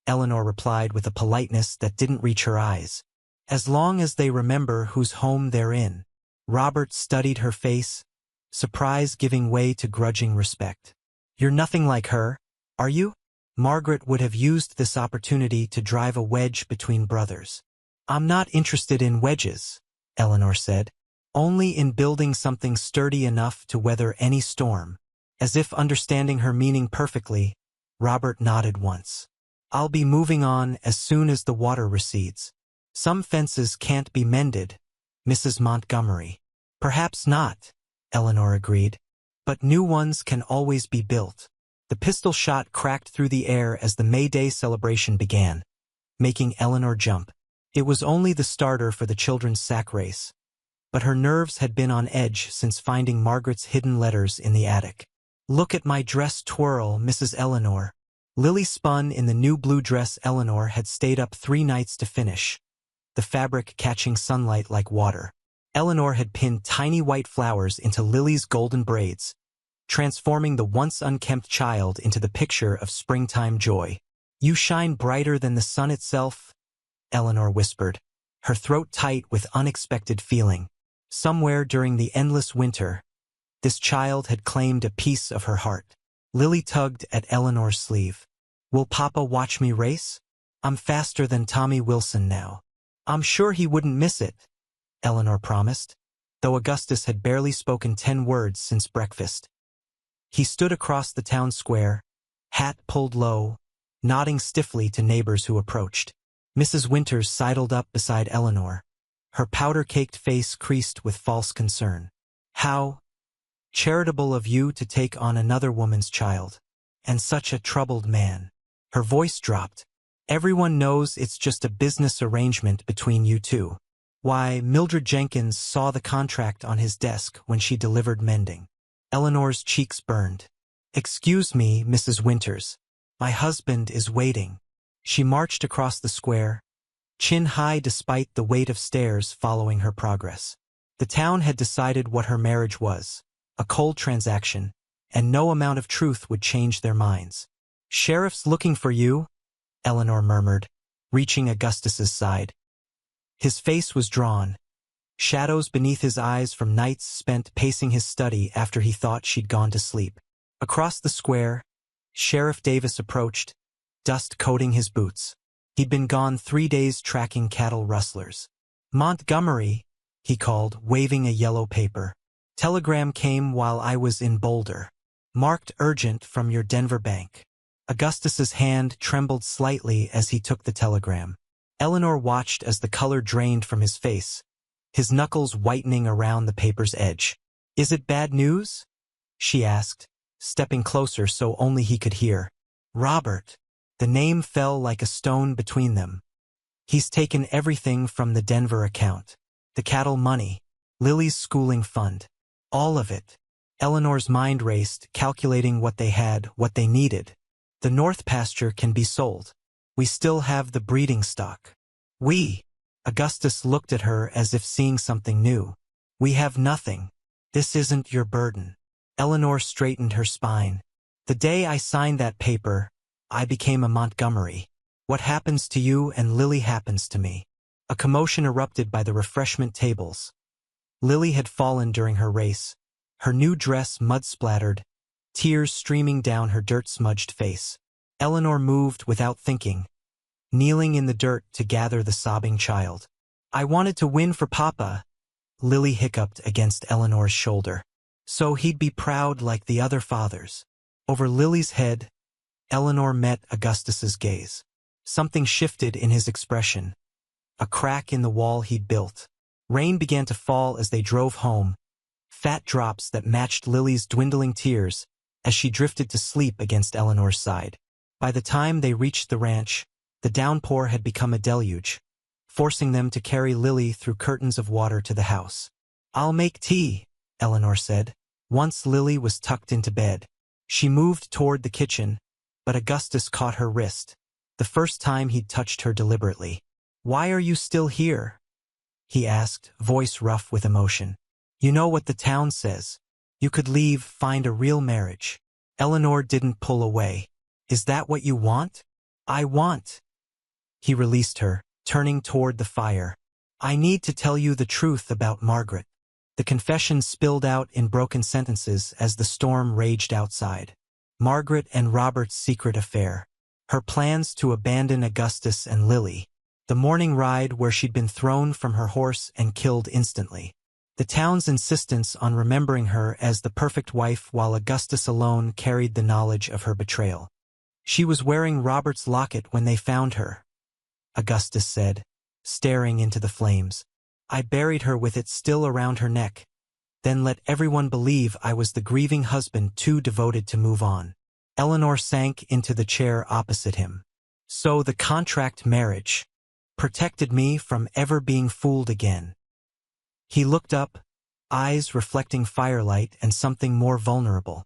Eleanor replied with a politeness that didn't reach her eyes. "As long as they remember whose home they're in." Robert studied her face, surprise giving way to grudging respect. "You're nothing like her, are you?" Margaret would have used this opportunity to drive a wedge between brothers. "I'm not interested in wedges," Eleanor said. "Only in building something sturdy enough to weather any storm." As if understanding her meaning perfectly, Robert nodded once. "I'll be moving on as soon as the water recedes." "Some fences can't be mended, Mrs. Montgomery." "Perhaps not," Eleanor agreed, "but new ones can always be built." The pistol shot cracked through the air as the May Day celebration began, making Eleanor jump. It was only the starter for the children's sack race, but her nerves had been on edge since finding Margaret's hidden letters in the attic. "Look at my dress twirl, Mrs. Eleanor." Lily spun in the new blue dress Eleanor had stayed up 3 nights to finish, the fabric catching sunlight like water. Eleanor had pinned tiny white flowers into Lily's golden braids, transforming the once unkempt child into the picture of springtime joy. "You shine brighter than the sun itself," Eleanor whispered, her throat tight with unexpected feeling. Somewhere during the endless winter, this child had claimed a piece of her heart. Lily tugged at Eleanor's sleeve. "Will Papa watch me race? I'm faster than Tommy Wilson now." "I'm sure he wouldn't miss it," Eleanor promised, though Augustus had barely spoken 10 words since breakfast. He stood across the town square, hat pulled low, nodding stiffly to neighbors who approached. Mrs. Winters sidled up beside Eleanor, her powder-caked face creased with false concern. "How charitable of you to take on another woman's child, and such a troubled man." Her voice dropped. "Everyone knows it's just a business arrangement between you two. Why, Mildred Jenkins saw the contract on his desk when she delivered mending." Eleanor's cheeks burned. "Excuse me, Mrs. Winters. My husband is waiting." She marched across the square, chin high despite the weight of stairs following her progress. The town had decided what her marriage was, a cold transaction, and no amount of truth would change their minds. "Sheriff's looking for you," Eleanor murmured, reaching Augustus's side. His face was drawn, shadows beneath his eyes from nights spent pacing his study after he thought she'd gone to sleep. Across the square, Sheriff Davis approached, dust coating his boots. He'd been gone 3 days tracking cattle rustlers. "Montgomery," he called, waving a yellow paper. "Telegram came while I was in Boulder. Marked urgent from your Denver bank." Augustus's hand trembled slightly as he took the telegram. Eleanor watched as the color drained from his face, his knuckles whitening around the paper's edge. "Is it bad news?" she asked, stepping closer so only he could hear. "Robert." The name fell like a stone between them. "He's taken everything from the Denver account. The cattle money, Lily's schooling fund. All of it." Eleanor's mind raced, calculating what they had, what they needed. "The north pasture can be sold. We still have the breeding stock." Augustus looked at her as if seeing something new. "We have nothing. This isn't your burden." Eleanor straightened her spine. "The day I signed that paper, I became a Montgomery. What happens to you and Lily happens to me." A commotion erupted by the refreshment tables. Lily had fallen during her race, her new dress mud-splattered, tears streaming down her dirt-smudged face. Eleanor moved without thinking, kneeling in the dirt to gather the sobbing child. "I wanted to win for Papa," Lily hiccuped against Eleanor's shoulder. "So he'd be proud like the other fathers." Over Lily's head, Eleanor met Augustus's gaze. Something shifted in his expression. A crack in the wall he'd built. Rain began to fall as they drove home, fat drops that matched Lily's dwindling tears as she drifted to sleep against Eleanor's side. By the time they reached the ranch, the downpour had become a deluge, forcing them to carry Lily through curtains of water to the house. "I'll make tea," Eleanor said. Once Lily was tucked into bed, she moved toward the kitchen, but Augustus caught her wrist, the first time he'd touched her deliberately. "Why are you still here?" he asked, voice rough with emotion. "You know what the town says. You could leave, find a real marriage." Eleanor didn't pull away. "Is that what you want?" "I want." He released her, turning toward the fire. "I need to tell you the truth about Margaret." The confession spilled out in broken sentences as the storm raged outside. Margaret and Robert's secret affair. Her plans to abandon Augustus and Lily. The morning ride where she'd been thrown from her horse and killed instantly. The town's insistence on remembering her as the perfect wife while Augustus alone carried the knowledge of her betrayal. "She was wearing Robert's locket when they found her," Augustus said, staring into the flames. "I buried her with it still around her neck, then let everyone believe I was the grieving husband too devoted to move on." Eleanor sank into the chair opposite him. "So the contract marriage protected me from ever being fooled again." He looked up, eyes reflecting firelight and something more vulnerable.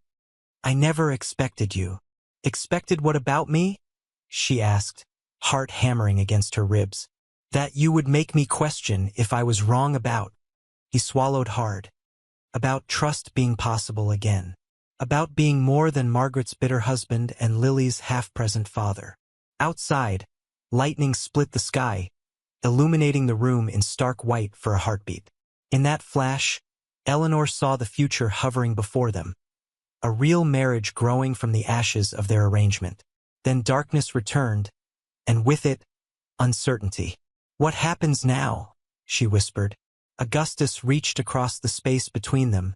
"I never expected you." "Expected what about me?" she asked, heart hammering against her ribs. "That you would make me question if I was wrong about." He swallowed hard. "About trust being possible again. About being more than Margaret's bitter husband and Lily's half-present father." Outside, lightning split the sky, illuminating the room in stark white for a heartbeat. In that flash, Eleanor saw the future hovering before them, a real marriage growing from the ashes of their arrangement. Then darkness returned, and with it, uncertainty. "What happens now?" she whispered. Augustus reached across the space between them,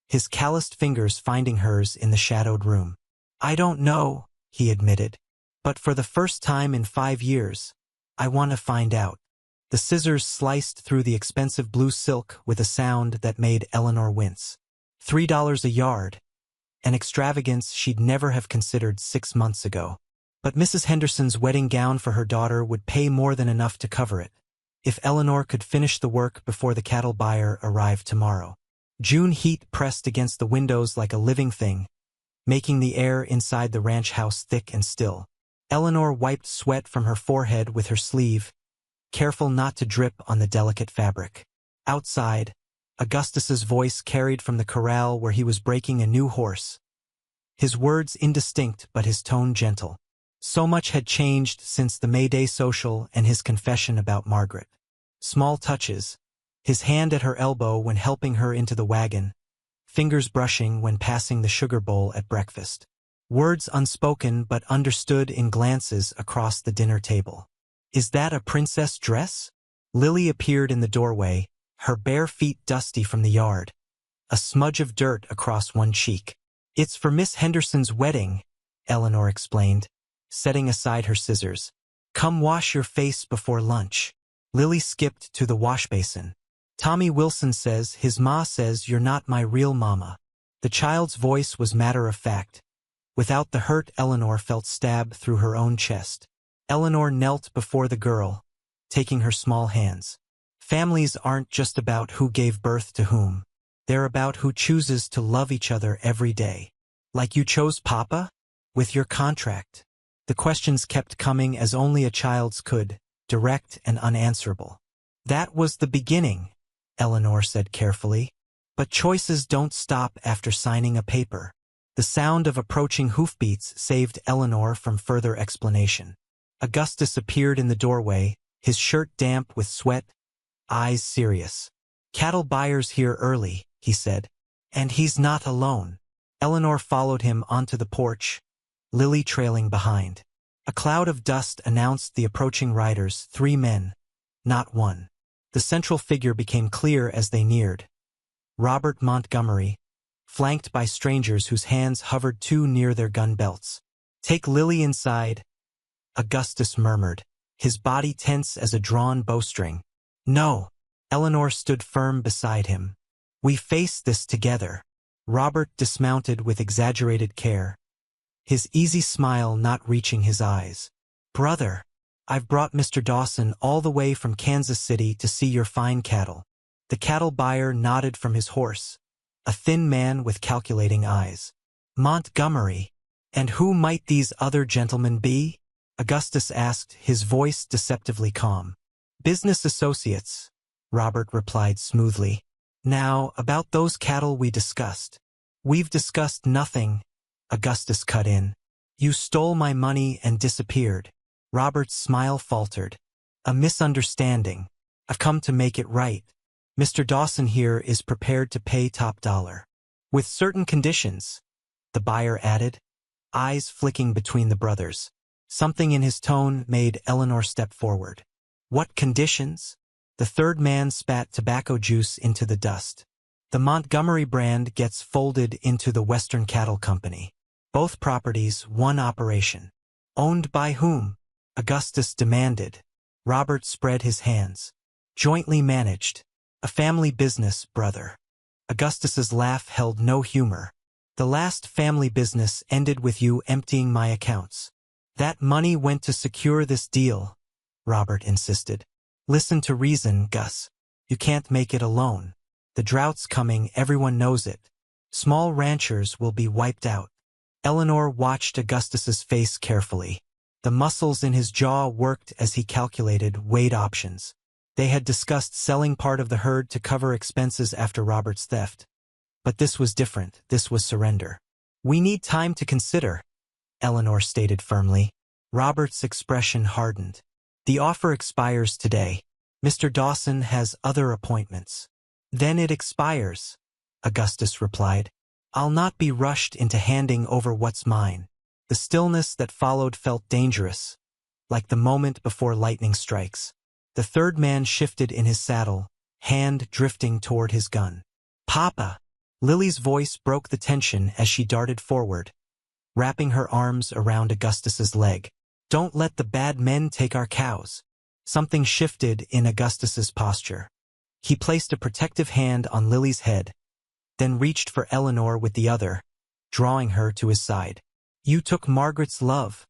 his calloused fingers finding hers in the shadowed room. "I don't know," he admitted, "but for the first time in 5 years, I want to find out." The scissors sliced through the expensive blue silk with a sound that made Eleanor wince. $3 a yard, an extravagance she'd never have considered 6 months ago. But Mrs. Henderson's wedding gown for her daughter would pay more than enough to cover it, if Eleanor could finish the work before the cattle buyer arrived tomorrow. June heat pressed against the windows like a living thing, making the air inside the ranch house thick and still. Eleanor wiped sweat from her forehead with her sleeve, careful not to drip on the delicate fabric. Outside, Augustus's voice carried from the corral where he was breaking a new horse. His words indistinct but his tone gentle. So much had changed since the May Day social and his confession about Margaret. Small touches, his hand at her elbow when helping her into the wagon, fingers brushing when passing the sugar bowl at breakfast. Words unspoken but understood in glances across the dinner table. "Is that a princess dress?" Lily appeared in the doorway, her bare feet dusty from the yard, a smudge of dirt across one cheek. "It's for Miss Henderson's wedding," Eleanor explained, setting aside her scissors. "Come wash your face before lunch." Lily skipped to the wash basin. "Tommy Wilson says his ma says you're not my real mama." The child's voice was matter-of-fact. Without the hurt Eleanor felt stabbed through her own chest. Eleanor knelt before the girl, taking her small hands. "Families aren't just about who gave birth to whom. They're about who chooses to love each other every day. Like you chose Papa? With your contract." The questions kept coming as only a child's could, direct and unanswerable. "That was the beginning," Eleanor said carefully. "But choices don't stop after signing a paper." The sound of approaching hoofbeats saved Eleanor from further explanation. Augustus appeared in the doorway, his shirt damp with sweat, eyes serious. "Cattle buyer's here early," he said. "And he's not alone." Eleanor followed him onto the porch, Lily trailing behind. A cloud of dust announced the approaching riders, 3 men, not one. The central figure became clear as they neared. Robert Montgomery, flanked by strangers whose hands hovered too near their gun belts. "Take Lily inside," Augustus murmured, his body tense as a drawn bowstring. "No." Eleanor stood firm beside him. "We face this together." Robert dismounted with exaggerated care, his easy smile not reaching his eyes. "Brother, I've brought Mr. Dawson all the way from Kansas City to see your fine cattle." The cattle buyer nodded from his horse, a thin man with calculating eyes. "Montgomery. And who might these other gentlemen be?" Augustus asked, his voice deceptively calm. "Business associates," Robert replied smoothly. "Now, about those cattle we discussed." "We've discussed nothing," Augustus cut in. "You stole my money and disappeared." Robert's smile faltered. "A misunderstanding. I've come to make it right. Mr. Dawson here is prepared to pay top dollar. With certain conditions," the buyer added, eyes flicking between the brothers. Something in his tone made Eleanor step forward. "What conditions?" The third man spat tobacco juice into the dust. "The Montgomery brand gets folded into the Western Cattle Company. Both properties, one operation." "Owned by whom?" Augustus demanded. Robert spread his hands. "Jointly managed. A family business, brother." Augustus's laugh held no humor. "The last family business ended with you emptying my accounts." "That money went to secure this deal," Robert insisted. "Listen to reason, Gus. You can't make it alone. The drought's coming, everyone knows it. Small ranchers will be wiped out." Eleanor watched Augustus's face carefully. The muscles in his jaw worked as he calculated, weighed options. They had discussed selling part of the herd to cover expenses after Robert's theft. But this was different. This was surrender. "We need time to consider," Eleanor stated firmly. Robert's expression hardened. "The offer expires today. Mr. Dawson has other appointments." "Then it expires," Augustus replied. "I'll not be rushed into handing over what's mine." The stillness that followed felt dangerous, like the moment before lightning strikes. The third man shifted in his saddle, hand drifting toward his gun. "Papa!" Lily's voice broke the tension as she darted forward, wrapping her arms around Augustus's leg. "Don't let the bad men take our cows." Something shifted in Augustus's posture. He placed a protective hand on Lily's head, then reached for Eleanor with the other, drawing her to his side. "You took Margaret's love,"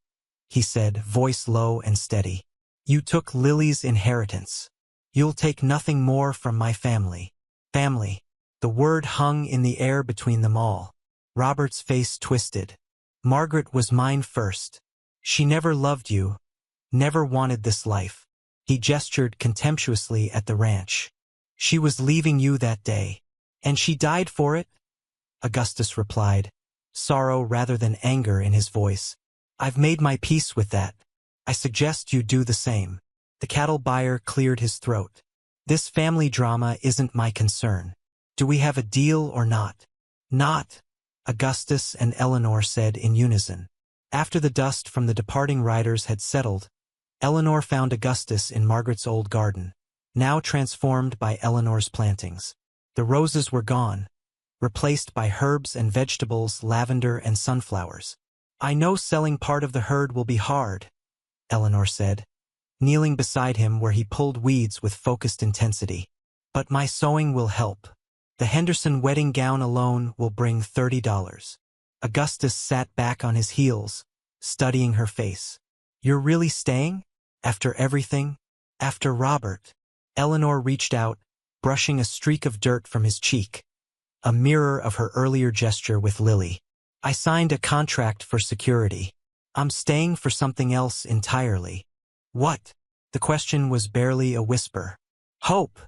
he said, voice low and steady. "You took Lily's inheritance. You'll take nothing more from my family." Family. The word hung in the air between them all. Robert's face twisted. "Margaret was mine first. She never loved you, never wanted this life." He gestured contemptuously at the ranch. She was leaving you that day. And she died for it? Augustus replied, sorrow rather than anger in his voice. I've made my peace with that. I suggest you do the same. The cattle buyer cleared his throat. This family drama isn't my concern. Do we have a deal or not? Not, Augustus and Eleanor said in unison. After the dust from the departing riders had settled, Eleanor found Augustus in Margaret's old garden, now transformed by Eleanor's plantings. The roses were gone, replaced by herbs and vegetables, lavender and sunflowers. I know selling part of the herd will be hard, Eleanor said, kneeling beside him where he pulled weeds with focused intensity. But my sewing will help. The Henderson wedding gown alone will bring $30. Augustus sat back on his heels, studying her face. You're really staying? After everything? After Robert? Eleanor reached out, brushing a streak of dirt from his cheek, a mirror of her earlier gesture with Lily. I signed a contract for security. I'm staying for something else entirely. What? The question was barely a whisper. Hope,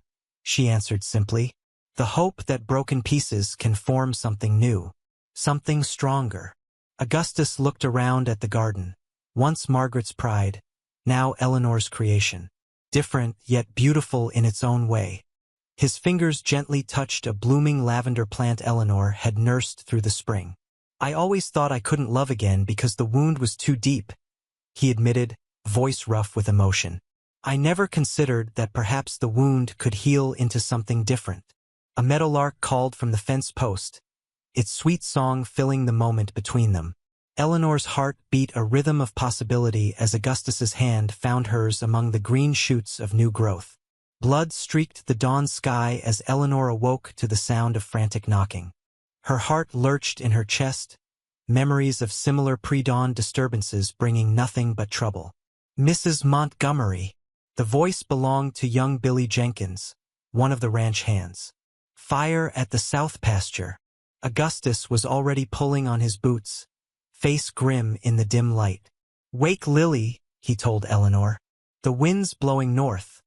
she answered simply. The hope that broken pieces can form something new, something stronger. Augustus looked around at the garden, once Margaret's pride, now Eleanor's creation, different yet beautiful in its own way. His fingers gently touched a blooming lavender plant Eleanor had nursed through the spring. I always thought I couldn't love again because the wound was too deep, he admitted, voice rough with emotion. I never considered that perhaps the wound could heal into something different. A meadowlark called from the fence post, its sweet song filling the moment between them. Eleanor's heart beat a rhythm of possibility as Augustus's hand found hers among the green shoots of new growth. Blood streaked the dawn sky as Eleanor awoke to the sound of frantic knocking. Her heart lurched in her chest, memories of similar pre-dawn disturbances bringing nothing but trouble. Mrs. Montgomery. The voice belonged to young Billy Jenkins, one of the ranch hands. Fire at the south pasture. Augustus was already pulling on his boots, face grim in the dim light. Wake Lily, he told Eleanor. The wind's blowing north.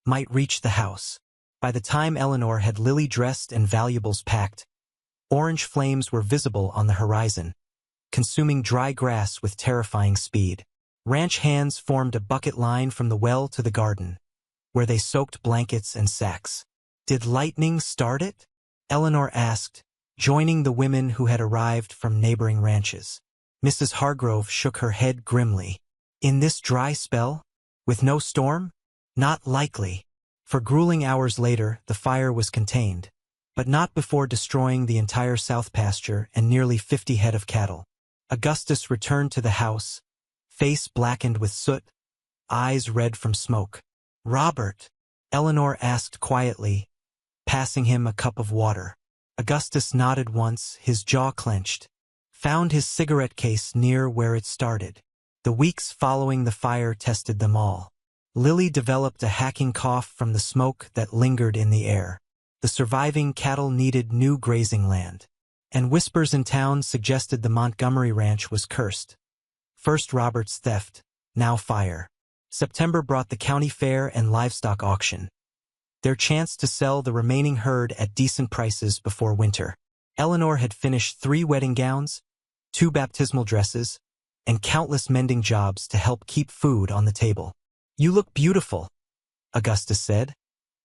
Might reach the house. By the time Eleanor had Lily dressed and valuables packed, orange flames were visible on the horizon, consuming dry grass with terrifying speed. Ranch hands formed a bucket line from the well to the garden, where they soaked blankets and sacks. Did lightning start it? Eleanor asked, joining the women who had arrived from neighboring ranches. Mrs. Hargrove shook her head grimly. In this dry spell? With no storm? Not likely. For grueling hours later, the fire was contained, but not before destroying the entire south pasture and nearly 50 head of cattle. Augustus returned to the house, face blackened with soot, eyes red from smoke. Robert, Eleanor asked quietly, passing him a cup of water. Augustus nodded once, his jaw clenched. Found his cigarette case near where it started. The weeks following the fire tested them all. Lily developed a hacking cough from the smoke that lingered in the air. The surviving cattle needed new grazing land, and whispers in town suggested the Montgomery ranch was cursed. First Robert's theft, now fire. September brought the county fair and livestock auction, their chance to sell the remaining herd at decent prices before winter. Eleanor had finished 3 wedding gowns, 2 baptismal dresses, and countless mending jobs to help keep food on the table. You look beautiful, Augustus said,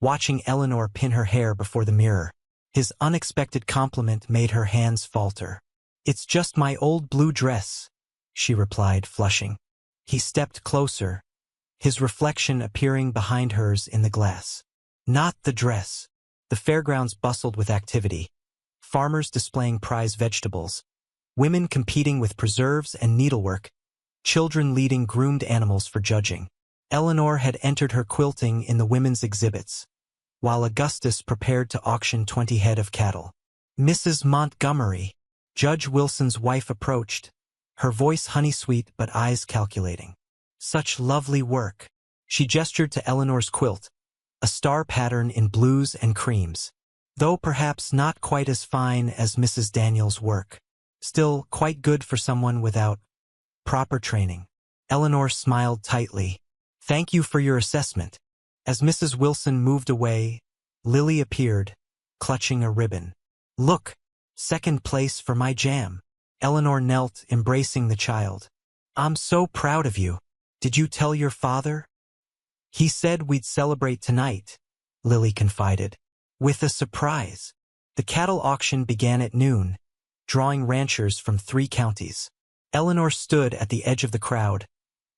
watching Eleanor pin her hair before the mirror. His unexpected compliment made her hands falter. It's just my old blue dress, she replied, flushing. He stepped closer, his reflection appearing behind hers in the glass. Not the dress. The fairgrounds bustled with activity. Farmers displaying prize vegetables, women competing with preserves and needlework, children leading groomed animals for judging. Eleanor had entered her quilting in the women's exhibits, while Augustus prepared to auction 20 head of cattle. Mrs. Montgomery, Judge Wilson's wife approached, her voice honey-sweet but eyes calculating. Such lovely work. She gestured to Eleanor's quilt, a star pattern in blues and creams. Though perhaps not quite as fine as Mrs. Daniels' work, still quite good for someone without proper training. Eleanor smiled tightly. Thank you for your assessment. As Mrs. Wilson moved away, Lily appeared, clutching a ribbon. "Look, second place for my jam." Eleanor knelt, embracing the child. "I'm so proud of you. Did you tell your father?" "He said we'd celebrate tonight," Lily confided. "With a surprise." The cattle auction began at noon, drawing ranchers from 3 counties. Eleanor stood at the edge of the crowd,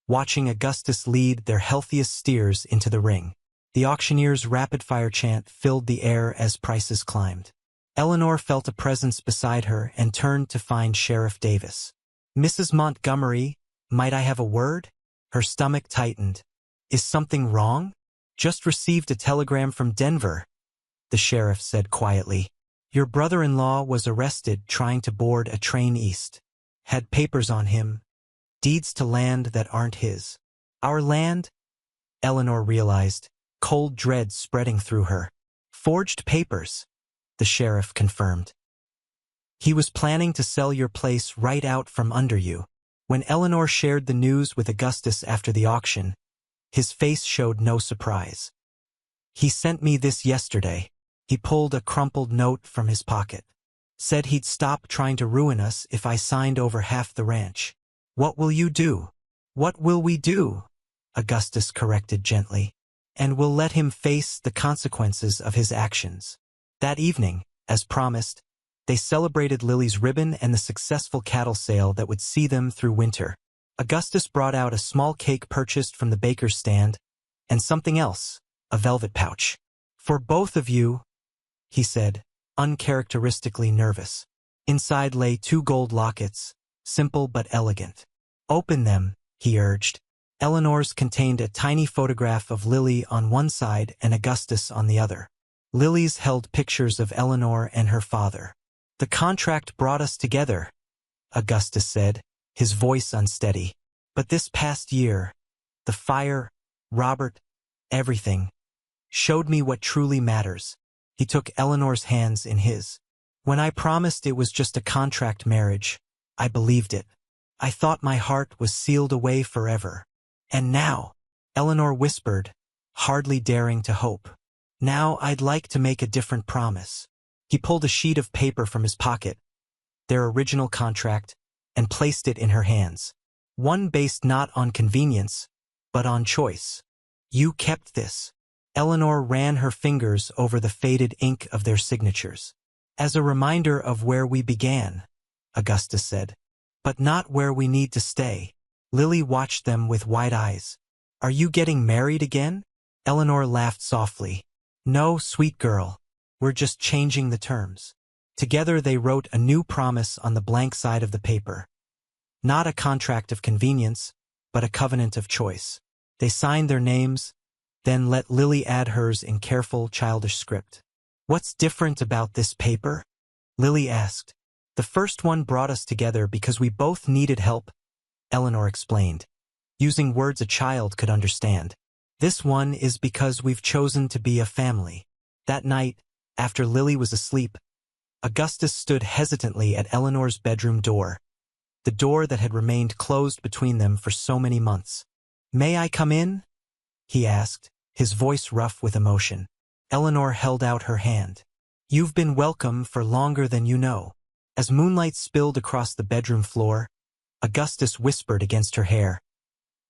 watching Augustus lead their healthiest steers into the ring. The auctioneer's rapid-fire chant filled the air as prices climbed. Eleanor felt a presence beside her and turned to find Sheriff Davis. "Mrs. Montgomery, might I have a word?" Her stomach tightened. "Is something wrong?" "Just received a telegram from Denver," the sheriff said quietly. "Your brother-in-law was arrested trying to board a train east. Had papers on him, deeds to land that aren't his." "Our land?" Eleanor realized, cold dread spreading through her. "Forged papers," the sheriff confirmed. "He was planning to sell your place right out from under you." When Eleanor shared the news with Augustus after the auction, his face showed no surprise. "He sent me this yesterday." He pulled a crumpled note from his pocket. "Said he'd stop trying to ruin us if I signed over half the ranch." "What will you do?" "What will we do?" Augustus corrected gently. "And we'll let him face the consequences of his actions." That evening, as promised, they celebrated Lily's ribbon and the successful cattle sale that would see them through winter. Augustus brought out a small cake purchased from the baker's stand, and something else, a velvet pouch. "For both of you," he said, uncharacteristically nervous. Inside lay 2 gold lockets, simple but elegant. "Open them," he urged. Eleanor's contained a tiny photograph of Lily on one side and Augustus on the other. Lily's held pictures of Eleanor and her father. "The contract brought us together," Augustus said, his voice unsteady. "But this past year, the fire, Robert, everything, showed me what truly matters." He took Eleanor's hands in his. "When I promised it was just a contract marriage, I believed it. I thought my heart was sealed away forever. And now," Eleanor whispered, hardly daring to hope, "now I'd like to make a different promise." He pulled a sheet of paper from his pocket, their original contract, and placed it in her hands. One based not on convenience, but on choice. "You kept this." Eleanor ran her fingers over the faded ink of their signatures. "As a reminder of where we began," Augustus said, "but not where we need to stay." Lily watched them with wide eyes. "Are you getting married again?" Eleanor laughed softly. "No, sweet girl. We're just changing the terms." Together they wrote a new promise on the blank side of the paper. Not a contract of convenience, but a covenant of choice. They signed their names, then let Lily add hers in careful, childish script. "What's different about this paper?" Lily asked. "The first one brought us together because we both needed help," Eleanor explained, using words a child could understand. "This one is because we've chosen to be a family." That night, after Lily was asleep, Augustus stood hesitantly at Eleanor's bedroom door, the door that had remained closed between them for so many months. "May I come in?" he asked, his voice rough with emotion. Eleanor held out her hand. "You've been welcome for longer than you know." As moonlight spilled across the bedroom floor, Augustus whispered against her hair.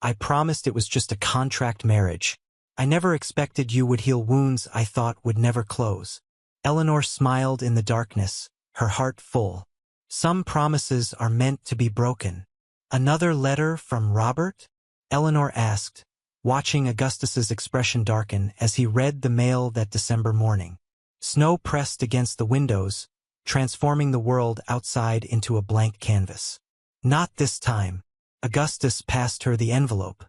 "I promised it was just a contract marriage. I never expected you would heal wounds I thought would never close." Eleanor smiled in the darkness, her heart full. "Some promises are meant to be broken." "Another letter from Robert?" Eleanor asked, watching Augustus's expression darken as he read the mail that December morning. Snow pressed against the windows, transforming the world outside into a blank canvas. "Not this time." Augustus passed her the envelope.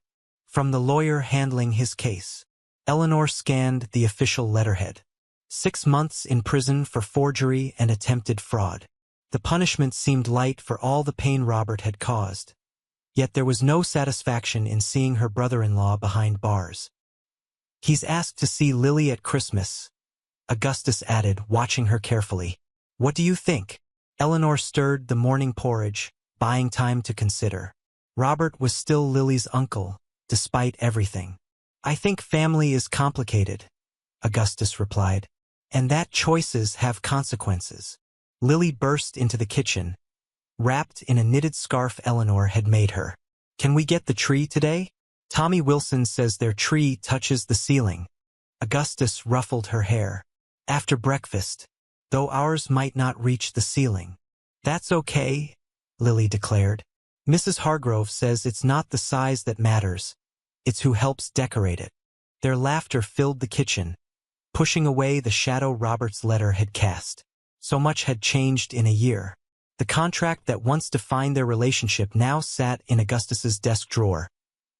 From the lawyer handling his case. Eleanor scanned the official letterhead. 6 months in prison for forgery and attempted fraud. The punishment seemed light for all the pain Robert had caused. Yet there was no satisfaction in seeing her brother-in-law behind bars. "He's asked to see Lily at Christmas," Augustus added, watching her carefully. "What do you think?" Eleanor stirred the morning porridge, buying time to consider. Robert was still Lily's uncle, despite everything. "I think family is complicated," Augustus replied. And that choices have consequences. Lily burst into the kitchen, wrapped in a knitted scarf Eleanor had made her. Can we get the tree today? Tommy Wilson says their tree touches the ceiling. Augustus ruffled her hair. After breakfast, though ours might not reach the ceiling. That's okay, Lily declared. Mrs. Hargrove says it's not the size that matters, it's who helps decorate it. Their laughter filled the kitchen, pushing away the shadow Robert's letter had cast. So much had changed in a year. The contract that once defined their relationship now sat in Augustus's desk drawer,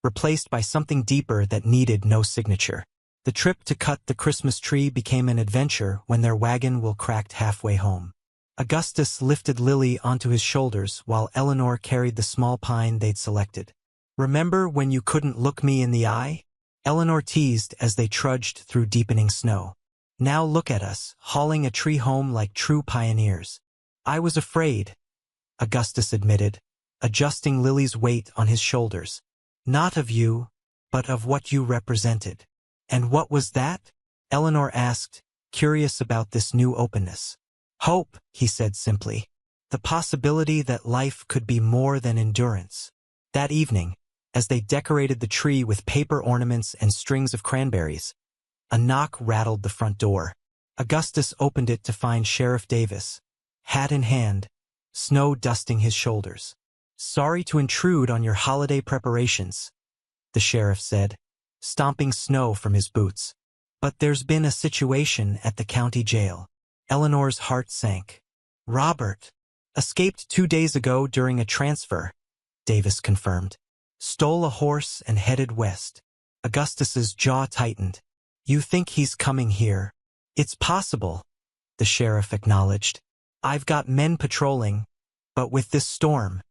replaced by something deeper that needed no signature. The trip to cut the Christmas tree became an adventure when their wagon wheel cracked halfway home. Augustus lifted Lily onto his shoulders while Eleanor carried the small pine they'd selected. Remember when you couldn't look me in the eye? Eleanor teased as they trudged through deepening snow. Now look at us, hauling a tree home like true pioneers. I was afraid, Augustus admitted, adjusting Lily's weight on his shoulders. Not of you, but of what you represented. And what was that? Eleanor asked, curious about this new openness. Hope, he said simply. The possibility that life could be more than endurance. That evening, as they decorated the tree with paper ornaments and strings of cranberries, a knock rattled the front door. Augustus opened it to find Sheriff Davis, hat in hand, snow dusting his shoulders. Sorry to intrude on your holiday preparations, the sheriff said, stomping snow from his boots. But there's been a situation at the county jail. Eleanor's heart sank. Robert escaped 2 days ago during a transfer, Davis confirmed. Stole a horse and headed west. Augustus's jaw tightened. You think he's coming here? It's possible, the sheriff acknowledged. I've got men patrolling, but with this storm,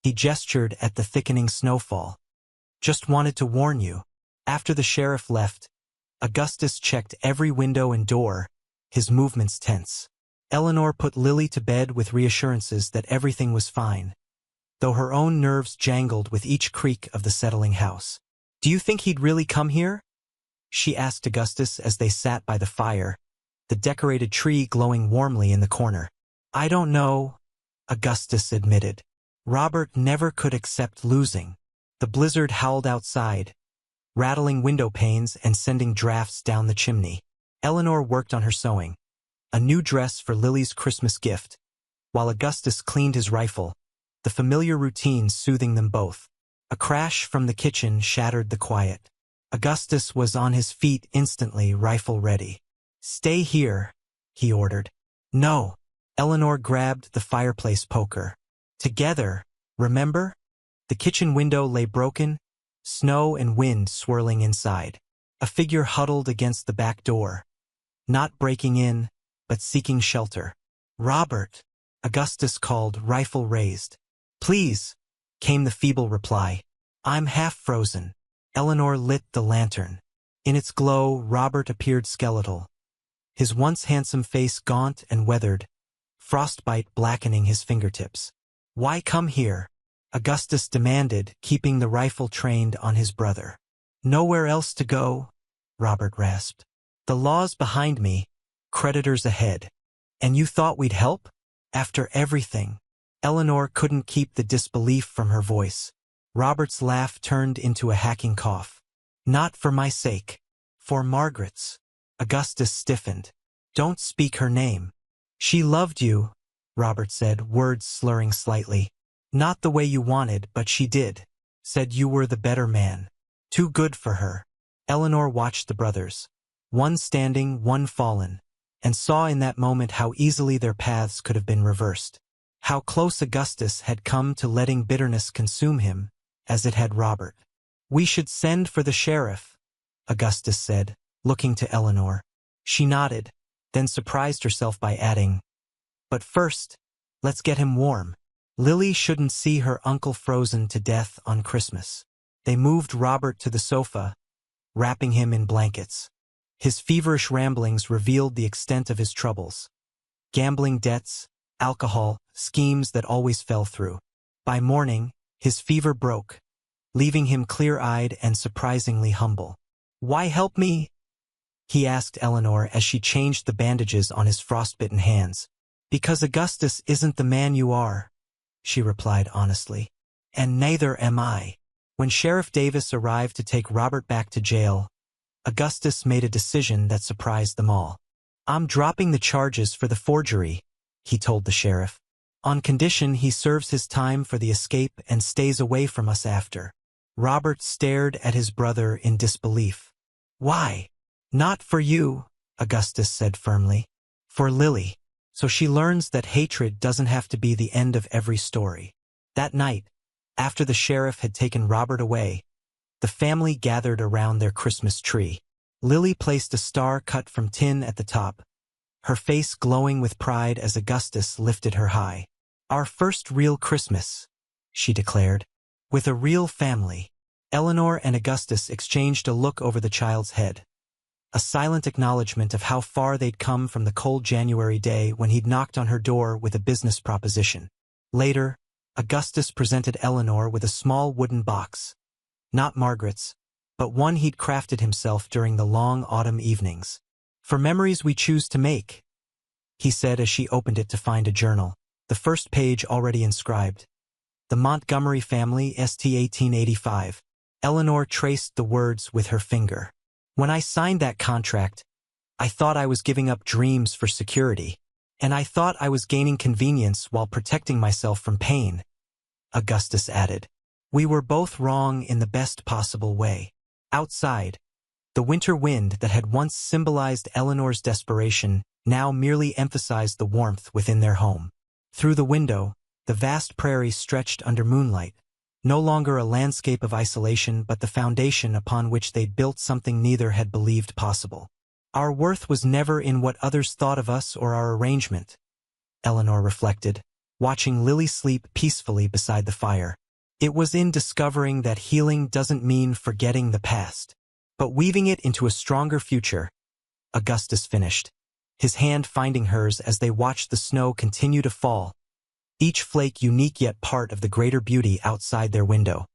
he gestured at the thickening snowfall. Just wanted to warn you. After the sheriff left, Augustus checked every window and door, his movements tense. Eleanor put Lily to bed with reassurances that everything was fine, though her own nerves jangled with each creak of the settling house. Do you think he'd really come here? She asked Augustus as they sat by the fire, the decorated tree glowing warmly in the corner. I don't know, Augustus admitted. Robert never could accept losing. The blizzard howled outside, rattling window panes and sending drafts down the chimney. Eleanor worked on her sewing, a new dress for Lily's Christmas gift, while Augustus cleaned his rifle, the familiar routine soothing them both. A crash from the kitchen shattered the quiet. Augustus was on his feet instantly, rifle ready. Stay here, he ordered. No. Eleanor grabbed the fireplace poker. Together, remember? The kitchen window lay broken, snow and wind swirling inside. A figure huddled against the back door, not breaking in, but seeking shelter. Robert, Augustus called, rifle raised. Please, came the feeble reply. I'm half frozen. Eleanor lit the lantern. In its glow, Robert appeared skeletal, his once handsome face gaunt and weathered, frostbite blackening his fingertips. Why come here? Augustus demanded, keeping the rifle trained on his brother. Nowhere else to go, Robert rasped. The law's behind me, creditors ahead. And you thought we'd help? After everything? Eleanor couldn't keep the disbelief from her voice. Robert's laugh turned into a hacking cough. Not for my sake. For Margaret's. Augustus stiffened. Don't speak her name. She loved you, Robert said, words slurring slightly. Not the way you wanted, but she did. Said you were the better man. Too good for her. Eleanor watched the brothers, one standing, one fallen, and saw in that moment how easily their paths could have been reversed. How close Augustus had come to letting bitterness consume him, as it had Robert. We should send for the sheriff, Augustus said, looking to Eleanor. She nodded, then surprised herself by adding, but first, let's get him warm. Lily shouldn't see her uncle frozen to death on Christmas. They moved Robert to the sofa, wrapping him in blankets. His feverish ramblings revealed the extent of his troubles. Gambling debts, alcohol, schemes that always fell through. By morning, his fever broke, leaving him clear-eyed and surprisingly humble. Why help me? he asked Eleanor as she changed the bandages on his frostbitten hands. Because Augustus isn't the man you are, she replied honestly. And neither am I. When Sheriff Davis arrived to take Robert back to jail, Augustus made a decision that surprised them all. I'm dropping the charges for the forgery, he told the sheriff, on condition he serves his time for the escape and stays away from us after. Robert stared at his brother in disbelief. Why? Not for you, Augustus said firmly. For Lily. So she learns that hatred doesn't have to be the end of every story. That night, after the sheriff had taken Robert away, the family gathered around their Christmas tree. Lily placed a star cut from tin at the top, her face glowing with pride as Augustus lifted her high. Our first real Christmas, she declared. With a real family. Eleanor and Augustus exchanged a look over the child's head. A silent acknowledgement of how far they'd come from the cold January day when he'd knocked on her door with a business proposition. Later, Augustus presented Eleanor with a small wooden box. Not Margaret's, but one he'd crafted himself during the long autumn evenings. For memories we choose to make, he said as she opened it to find a journal, the first page already inscribed. The Montgomery family, St. 1885. Eleanor traced the words with her finger. When I signed that contract, I thought I was giving up dreams for security, and I thought I was gaining convenience while protecting myself from pain, Augustus added. We were both wrong in the best possible way. Outside, the winter wind that had once symbolized Eleanor's desperation now merely emphasized the warmth within their home. Through the window, the vast prairie stretched under moonlight, no longer a landscape of isolation but the foundation upon which they'd built something neither had believed possible. Our worth was never in what others thought of us or our arrangement, Eleanor reflected, watching Lily sleep peacefully beside the fire. It was in discovering that healing doesn't mean forgetting the past, but weaving it into a stronger future, Augustus finished, his hand finding hers as they watched the snow continue to fall, each flake unique yet part of the greater beauty outside their window.